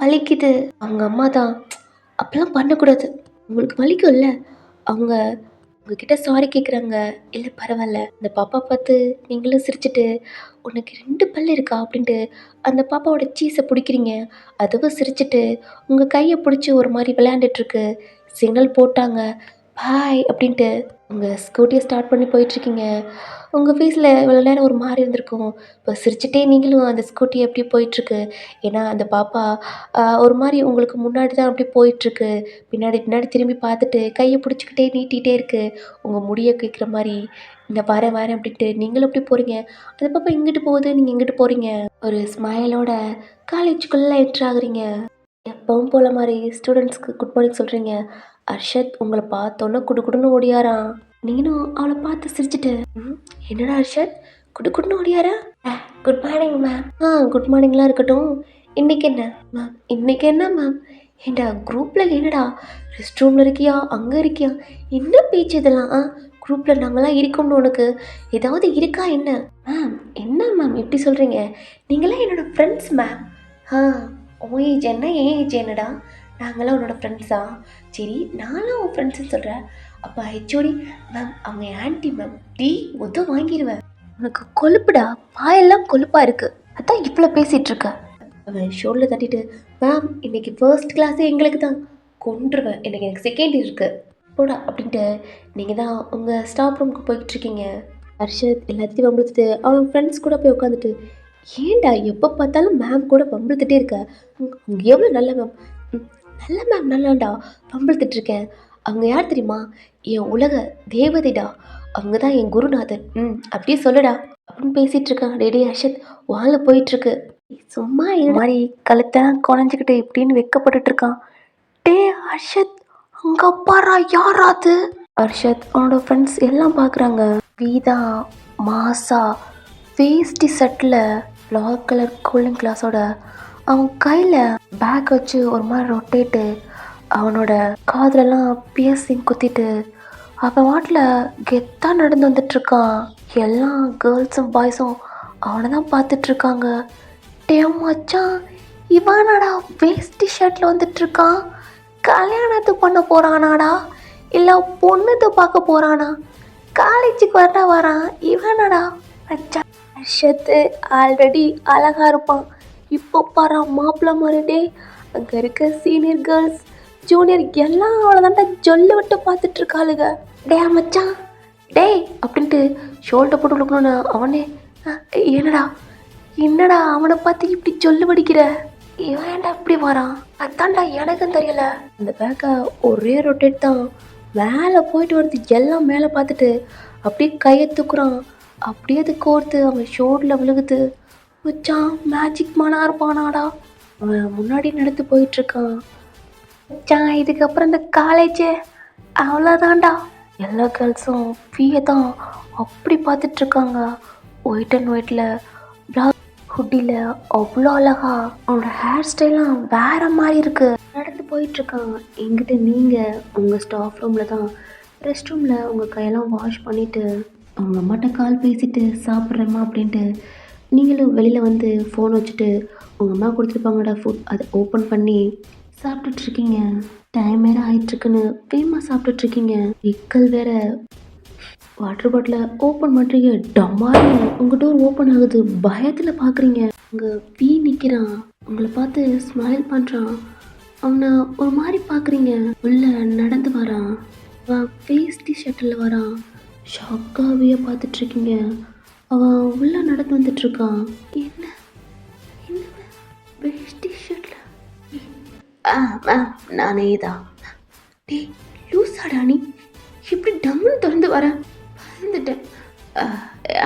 S1: வலிக்குது. அவங்க அம்மா தான் அப்போல்லாம் பண்ணக்கூடாது, உங்களுக்கு வலிக்கும்ல. அவங்க உங்ககிட்ட சாரி கேட்குறாங்க. இல்லை பரவாயில்ல. அந்த பாப்பா பார்த்து நீங்களும் சிரிச்சிட்டு உனக்கு 2 பல்லு இருக்கா அப்படின்ட்டு அந்த பாப்பாவோட சீஸை பிடிக்கிறீங்க. அதுவும் சிரிச்சிட்டு உங்கள் கையை பிடிச்சி ஒரு மாதிரி விளையாண்டுட்ருக்கு. சிக்னல் போட்டாங்க, பாய் அப்படின்ட்டு உங்கள் ஸ்கூட்டியை ஸ்டார்ட் பண்ணி போயிட்டுருக்கீங்க. உங்கள் ஃபேஸில் இவ்வளோ நேரம் ஒரு மாதிரி இருந்திருக்கும். இப்போ சிரிச்சிட்டே நீங்களும் அந்த ஸ்கூட்டி எப்படி போயிட்டுருக்கு. ஏன்னா அந்த பாப்பா ஒரு மாதிரி உங்களுக்கு முன்னாடி தான் அப்படி போயிட்டுருக்கு. பின்னாடி பின்னாடி திரும்பி பார்த்துட்டு கையை பிடிச்சிக்கிட்டே நீட்டிகிட்டே இருக்குது. உங்கள் முடியை கேட்குற மாதிரி இந்த வரேன் வரேன் அப்படின்ட்டு நீங்களும் எப்படி போகிறீங்க. அந்த பாப்பா இங்கிட்டு போகுது, நீங்கள் இங்கிட்டு போகிறீங்க. ஒரு ஸ்மைலோட காலேஜுக்குள்ளே என்ட்ரு ஆகுறீங்க. எப்பவும் போல மாதிரி ஸ்டூடெண்ட்ஸ்க்கு குட் மார்னிங் சொல்கிறீங்க. அர்ஷத் உங்களை பார்த்தோன்னே குடுக்குடுன்னு ஓடியாரான். நீனும் அவளை பார்த்து சிரிச்சிட்டு என்னடா அர்ஷத் குடுக்குடுன்னு ஓடியாரா? Good morning ma'am. குட் மார்னிங்லாம் இருக்கட்டும், இன்றைக்கி என்ன மேம்? இன்றைக்கி என்ன மேம்? ஏண்டா குரூப்பில் என்னடா ரெஸ்ட் ரூமில் இருக்கியா, அங்கே இருக்கியா, என்ன பேச்சு இதெல்லாம்? குரூப்பில் நாங்களாம் இருக்கோம்னு உனக்கு ஏதாவது இருக்கா என்ன? மேம் என்ன மேம் இப்படி சொல்கிறீங்க? நீங்களாம் என்னோடய ஃப்ரெண்ட்ஸ் மேம். உன் ஏஜ் என்ன, ஏன் ஏஜ் என்னடா? நாங்களாம் உன்னோட ஃப்ரெண்ட்ஸா? சரி நானும் உன் ஃப்ரெண்ட்ஸுன்னு சொல்கிறேன். அப்போ ஹெச்ஓடி மேம் அவங்க ஆன்ட்டி மேம். ஒத்த வாங்கிடுவேன். உனக்கு கொழுப்புடா, பாயெல்லாம் கொழுப்பாக இருக்குது, அதான் இவ்வளோ பேசிகிட்ருக்க. அவன் ஷோல்டர் தட்டிட்டு மேம் இன்னைக்கு ஃபர்ஸ்ட் கிளாஸே எங்களுக்கு தான், கொன்றுவேன், எனக்கு செகண்ட் இருக்குது. போடா அப்படின்ட்டு நீங்கள் தான் உங்கள் ஸ்டாஃப் ரூமுக்கு போய்கிட்டுருக்கீங்க. ஹர்ஷத் எல்லாத்தையும் வம்பிழுத்துட்டு அவன் ஃப்ரெண்ட்ஸ் கூட போய் உட்காந்துட்டு, ஏன்டா எப்போ பார்த்தாலும் மேம் கூட வம்பிழுத்துட்டே இருக்க? அவங்க எவ்வளோ நல்ல மேம். ம், நல்ல மேம் நல்லடா, வம்பிழுத்துட்டு இருக்கேன். அவங்க யார் தெரியுமா? என் உலக தேவதைடா. அவங்க தான் என் குருநாதர். அப்படியே சொல்லுடா அப்படின்னு பேசிகிட்டு இருக்கான். டேடி ஹர்ஷத் வாழ போயிட்டுருக்கு. சும்மா மாதிரி கழுத்தை குழஞ்சிக்கிட்டு இப்படின்னு வெக்கப்பட்டுட்டு இருக்கான். டே ஹர்ஷத், அங்க அப்பாரா யாராது? ஹர்ஷத் அவனோட ஃப்ரெண்ட்ஸ் எல்லாம் பார்க்குறாங்க. வீதா மாசா வேஷ்டி செட்டில் பிளாக் கலர் கூலிங் கிளாஸோட அவன் கையில் பேக் வச்சு ஒரு மாதிரி ரொட்டேட்டு அவனோட காதுலலாம் பியர்சிங் குத்திட்டு அவன் வாட்டில் கெத்தாக நடந்து வந்துட்டுருக்கான். எல்லா கேர்ள்ஸும் பாய்ஸும் அவனை தான் பார்த்துட்ருக்காங்க. டே மச்சான், இவனாடா வேஷ்டி ஷர்ட்டில் வந்துட்டுருக்கான்? கல்யாணத்து பண்ண போகிறானாடா இல்லை பொண்ணுத்து பார்க்க போகிறானா? காலேஜுக்கு வரான் இவனடா மச்சான். ஹர்ஷத்து ஆல்ரெடி அழகாக இருப்பான். இப்போ பாரு மாப்பிள்ளை மாதிரிடே. அங்கே இருக்க சீனியர் கேர்ள்ஸ் ஜூனியர் எல்லாம் அவ்வளோதான்டா ஜொல்லு விட்டு பார்த்துட்ருக்காளுங்க. டே மச்சான் டே அப்படின்ட்டு ஷோல்டர் போட்டு விழுக்கணும்னு அவனே, என்னடா அவனை பார்த்து இப்படி சொல்லு படிக்கிற? இவன் ஏன்டா இப்படி வரான்? அதான்டா எனக்கும் தெரியல. அந்த பேக்கை ஒரே ரொட்டேட் தான் மேலே போயிட்டு வருது. எல்லாம் மேலே பார்த்துட்டு அப்படியே கையை தூக்குறான். அப்படியே அது கோர்த்து அவன் ஷோல்டரில் விழுகுது. மச்சான் மேஜிக் மேனாக இருப்பானாடா. அவன் முன்னாடி நடந்து போயிட்டுருக்கான். மச்சான் இதுக்கப்புறம் இந்த காலேஜு அவ்வளோதான்டா. எல்லா கேர்ள்ஸும் பிஏ தான் அப்படி பார்த்துட்ருக்காங்க. ஒயிட் அண்ட் ஒயிட்டில் பிளாக் ஹுட்டியில் அவ்வளோ அழகா. அவனோட ஹேர் ஸ்டைலாம் வேறு மாதிரி இருக்குது. நடந்து போயிட்டுருக்கான். எங்கிட்ட நீங்கள் உங்கள் ஸ்டாஃப் ரூமில் தான் ரெஸ்ட் ரூமில் உங்கள் கையெல்லாம் வாஷ் பண்ணிவிட்டு அவங்க அம்மாட்ட கால் பேசிட்டு சாப்பிட்றேம்மா அப்படின்ட்டு நீங்களும் வெளியில் வந்து ஃபோன் வச்சுட்டு உங்கள் அம்மா கொடுத்துருப்பாங்கடா ஃபுட் அதை ஓப்பன் பண்ணி சாப்பிட்டுட்ருக்கீங்க. டைம் வேறு ஆயிட்டுருக்குன்னு வேகமாக சாப்பிட்டுட்ருக்கீங்க. எக்கல் வேற வாட்டர் பாட்டிலை ஓப்பன் பண்ணுறீங்க. டமாரி உங்கள் டோர் ஓப்பன் ஆகுது. பயத்தில் பார்க்குறீங்க. அங்கே பீ நிற்கிறான். உங்களை பார்த்து ஸ்மைல் பண்ணுறான். அவனை ஒரு மாதிரி பார்க்குறீங்க. உள்ள நடந்து வரான். அவன் வேஷ்டி ஷர்ட்டில் வரான். ஷாக்காகவே பார்த்துட்ருக்கீங்க. அவன் உள்ளே நடந்து வந்துட்டுருக்கான். என்ன வேஷ்டி ஷர்ட்டில்? மேம் நானே தான். டே லூசாடா நீ, இப்படி டம்முன்னு திறந்து வர? பயந்துட்டேன்.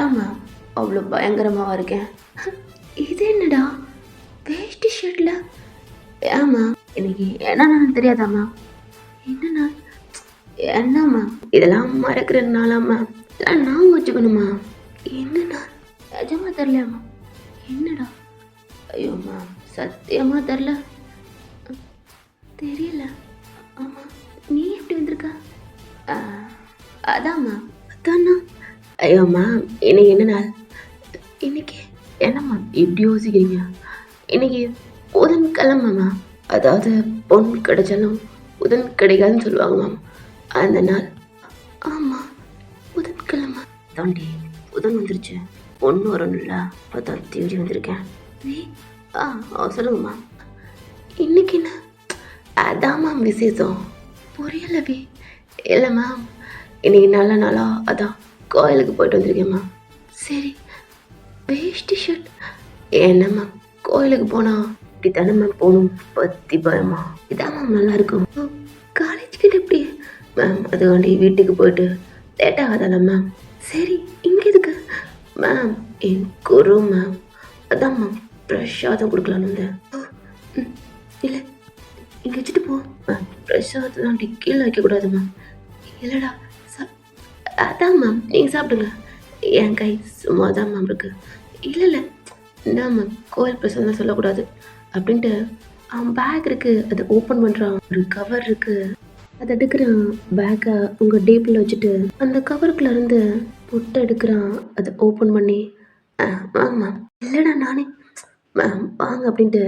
S1: ஆமாம் அவ்வளோ பயங்கரமாக இருக்கேன். இது என்னடா வேஷ்டி ஷர்ட்டில்? ஆமாம் இன்னைக்கு என்னன்னு தெரியாதாம்மா? என்னண்ணா? என்னம்மா இதெல்லாம் மறக்கிற நாளாம்மா? இதெல்லாம் நான் வச்சுக்கணுமா? என்னண்ணா நிஜமாக தெரிலையாம்மா? என்னடா? ஐயோம்மா சத்தியமாக தெரில. தெரியல. ஆமாம் நீ எப்படி வந்திருக்க? அதாம்மா. அதாண்ணா. ஐயோம்மா இன்னைக்கு என்ன நாள்? இன்னைக்கு என்னம்மா இப்படி யோசிக்கிறீங்க? இன்னைக்கு புதன்கிழமைம்மா. அதாவது பொன் கிடைச்சாலும் புதன் கிடைக்காதுன்னு சொல்லுவாங்க மேம். அந்த நாள். ஆமாம் புதன்கிழமை தாண்டி புதன் வந்துருச்சு. பொண்ணு வரணும்ல, அதான் தேடி வந்திருக்கேன். சொல்லுங்கம்மா. இன்னைக்கு என்ன? அதான் மேம் விசேஷம். புரியலவே. இல்லை மேம் இன்னைக்கு நல்ல நாளா அதான் கோயிலுக்கு போயிட்டு வந்திருக்கேன் மேம். சரி வேஷ்டி ஷர்ட் என்ன மேம்? கோயிலுக்கு போனால் இப்படி தானே மேம் போகணும். பத்தி பயமா இதான் மேம் நல்லாயிருக்கும். காலேஜ்கிட்ட எப்படி மேம்? அதுக்காண்டி வீட்டுக்கு போயிட்டு லேட் ஆகாதால மேம்? சரி இங்கே எதுக்கு மேம்? என் குரு மேம். அதான் மேம் பிரசாதம் கொடுக்கலான்னு வந்தேன். இல்லை இங்கே வச்சுட்டு போ மேம். பிரசாதம் கீழே வைக்கக்கூடாது மேம். இல்லைடா அதான் மேம் நீங்கள் சாப்பிடுங்க. என் கை சும்மா தான் மேம் இருக்குது. இல்லை என்ன மேம் கோயில் பிரசாதம் சொல்லக்கூடாது அப்படின்ட்டு அவன் பேக் இருக்குது அதை ஓப்பன் பண்ணுறான். ஒரு கவர் இருக்குது அதை எடுக்கிறான். பேக்கை உங்கள் டேபிளில் வச்சுட்டு அந்த கவருக்குள்ள இருந்து பொட்டை எடுக்கிறான். அதை ஓப்பன் பண்ணி வாங்க மேம். இல்லைடா நானே மேம் வாங்க அப்படின்ட்டு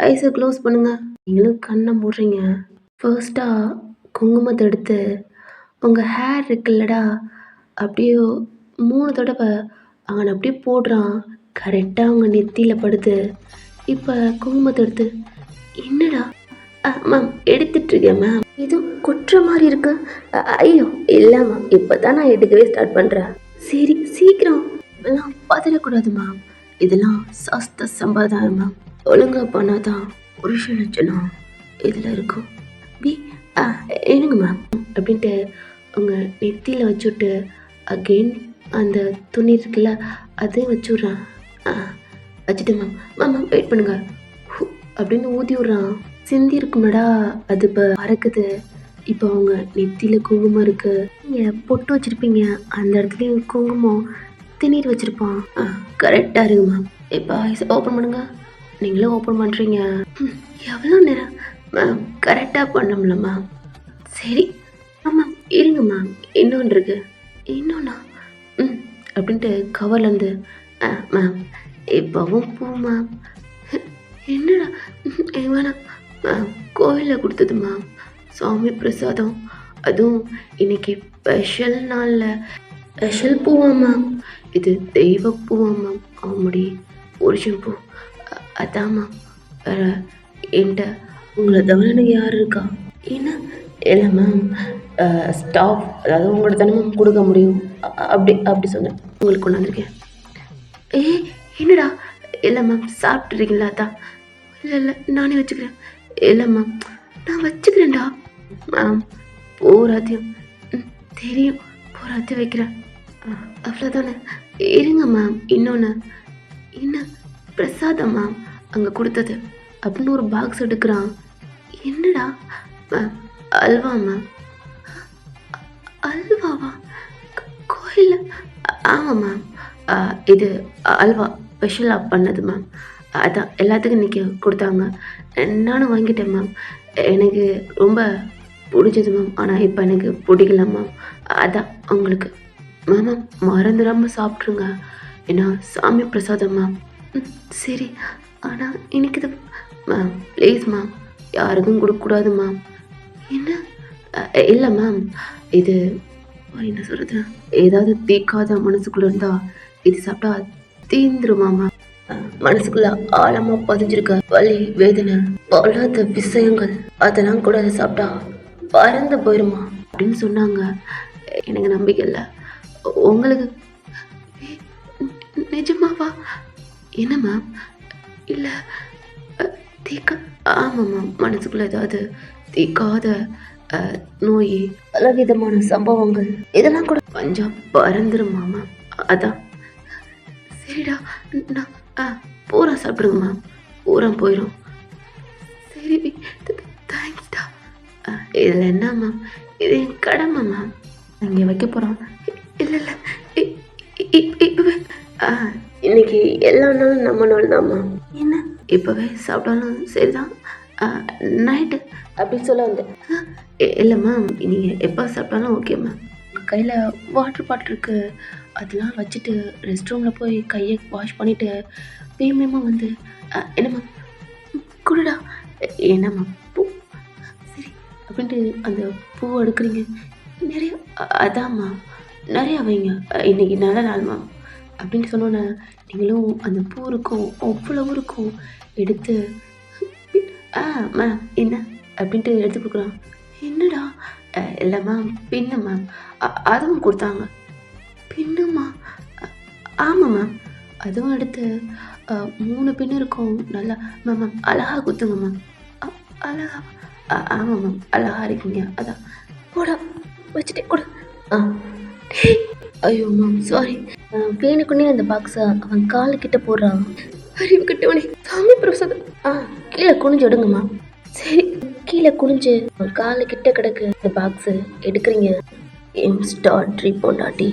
S1: ஐஸை க்ளோஸ் பண்ணுங்க. நீங்களும் கண்ணை மூடுறீங்க. ஃபர்ஸ்ட்டாக குங்குமத்தை எடுத்து உங்கள் ஹேர் இருக்குல்லடா அப்படியே 3 தடவை அவனை அப்படியே போடுறான். கரெக்டாக அவங்க நெத்தியில் படுது. இப்போ குங்குமத்தை எடுத்து என்னடா மேம் எடுத்துட்ருக்கேன் மேம். இதுவும் கொட்டுற மாதிரி இருக்கு. ஐயோ இல்லை மேம், இப்போ தான் நான் எடுக்கவே ஸ்டார்ட் பண்ணுறேன். சரி சீக்கிரம். இதெல்லாம் பதறக்கூடாது மேம், இதெல்லாம் சாஸ்திர சம்பிரதாயம் மேம். ஒழுங்காக பண்ணாதான் புருஷ லட்சணம் இதில் இருக்கும். பி என்னங்க மேம் அப்படின்ட்டு உங்கள் நெத்தியில் வச்சுட்டு அகெயின் அந்த துணி இருக்குல்ல அதையும் வச்சு விட்றான். வச்சுட்டேன் மேம். மேம் வெயிட் பண்ணுங்க அப்படின்னு ஊதி விட்றான். சிந்தி இருக்குமேடா, அது இப்போ பறக்குது. இப்போ அவங்க நெத்தியில் குங்குமம் இருக்கு, நீங்கள் பொட்டு வச்சுருப்பீங்க, அந்த இடத்துலையும் குங்குமம் திணீர் வச்சுருப்பான். கரெக்டாக இருக்கு மேம். இப்போ ஐஸ் ஓப்பன் பண்ணுங்க. நீங்களும் ஓப்பன் பண்ணுறீங்க. எவ்வளோ நேரம் மேம்? கரெக்டாக பண்ணோம்ல மேம். சரி ஆமாம் இருங்க மேம், இன்னொன்று இருக்கு. இன்னொன்னா அப்படின்ட்டு கவர்லேருந்து மேம் இப்போவும் பூ மேம். என்னடா வேணாம் மேம், கோயிலில் கொடுத்தது மேம், சுவாமி பிரசாதம். அதுவும் இன்னைக்கு ஸ்பெஷல் நாளில் ஸ்பெஷல் பூவா மேம், இது தெய்வ பூவா மேம், அவனுடைய புருஷன் பூ. அதான் மேம், வேற என்கிட்ட உங்களை தவிர எனக்கு யார் இருக்கா? என்ன இல்லை மேம், ஸ்டாஃப், அதாவது உங்களோட தானே மேம் கொடுக்க முடியும், அப்படி சொன்னேன். உங்களுக்கு கொண்டாந்துருக்கேன். என்னடா? இல்லை மேம் சாப்பிட்றீங்களா? தான் இல்லை நானே வச்சுக்கிறேன். இல்லை மேம் நான் வச்சுக்கிறேன்டா. மேம் போராத்தையும் தெரியும், போராத்தையும் வைக்கிறேன், அவ்வளோதானே. இருங்க மேம், இன்னொன்று என்ன பிரசாதம் மேம் அங்கே கொடுத்தது அப்படின்னு ஒரு பாக்ஸ் எடுக்கிறான். என்னடா மேம்? அல்வா மேம். அல்வாவா? கோயிலில்? ஆமாம் மேம், இது அல்வா ஸ்பெஷலாக பண்ணது மேம். அதான் எல்லாத்துக்கும் இன்றைக்கி கொடுத்தாங்க, நானும் வாங்கிட்டேன் மேம். எனக்கு ரொம்ப பிடிச்சது மேம், ஆனால் இப்போ எனக்கு பிடிக்கல மேம், அதான் உங்களுக்கு. மேம் மறந்துடாமல் சாப்பிட்ருங்க, ஏன்னா சாமி பிரசாதம் மேம். சரி, ஆனால் இன்னைக்கு இது மேம் ப்ளீஸ் மேம், யாருக்கும் கொடுக்கக்கூடாது மேம். என்ன? இல்லை மேம், இது என்ன சொல்கிறது, ஏதாவது தீக்காத மனசுக்குள்ளே இருந்தால் இது சாப்பிட்டா தீந்துருமா மேம். மனசுக்குள்ள ஆழமாக பதிஞ்சிருக்க வலி, வேதனை, பொல்லாத விஷயங்கள், அதெல்லாம் கூட அதை சாப்பிட்டா பறந்து போயிடுமா அப்படின்னு சொன்னாங்க. எனக்கு நம்பிக்கை இல்லை. உங்களுக்கு நிஜமாவா? என்ன மேம்? இல்லை தீக்க, ஆமாம் மேம், மனசுக்குள்ள ஏதாவது தீக்காத நோய், பலவிதமான சம்பவங்கள், இதெல்லாம் கூட கொஞ்சம் பறந்துருமா மேம். அதான் சரிடா, நான் பூரா சாப்பிடுங்க மேம், பூரா போயிடும். சரி தேங்க்ஸ்டா. இதில் என்ன மேம், இது என் கடமை மேம், இங்கே வைக்க போகிறோம். இல்லை இப்போவே இன்னைக்கு எல்லா நாளும் நம்ம நாள் தான் மேம். என்ன இப்போவே சாப்பிட்டாலும் சரிதான், நைட்டு அப்படின்னு சொல்ல வந்தேன். இல்லை மேம், நீங்கள் எப்போ சாப்பிட்டாலும் ஓகே மேம். உங்கள் கையில் வாட்டர் பாட்டில் இருக்குது, அதெல்லாம் வச்சுட்டு ரெஸ்ட் ரூமில் போய் கையை வாஷ் பண்ணிவிட்டு வேகமாக வந்து என்ன மேம் கொடுடா. என்ன மேம் பூ? சரி அப்படின்ட்டு அந்த பூவை எடுக்கிறீங்க நிறைய, அதாம்மா நிறையா வைங்க, இன்றைக்கி நல்ல நாள் மேம் அப்படின்ட்டு சொன்னோன்னே நீங்களும் அந்த பூ இருக்கும் அவ்வளவு இருக்கும் எடுத்து மேம் என்ன அப்படின்ட்டு எடுத்து கொடுக்குறான். என்னடா? இல்லை மேம் பின்னு மேம், அதுவும் கொடுத்தாங்க. பின்னுமா? ஆமாம் மேம், அதுவும் எடுத்து 3 பின்னு இருக்கும், நல்லா மேம் மேம் அழகாக குத்துங்க மேம். அழகா? ஆமாம் மேம் அழகாக இருக்கீங்க, அதான் போடா வச்சுட்டே கொடு. ஐயோ மேம் சாரி. வேணுக்குன்னே அந்த பாக்ஸை அவன் காலுக்கிட்ட போடுறான். அறிவு கிட்டவனே, சாமி பிரசாதம். கீழே குனிஞ்சு எடுங்கம்மா. சரி கீழே குனிஞ்சு காலு கிட்ட கிடக்கு அந்த பாக்ஸு எடுக்கிறீங்க. எம் ஸ்டார் ட்ரீ பொண்டாட்டி.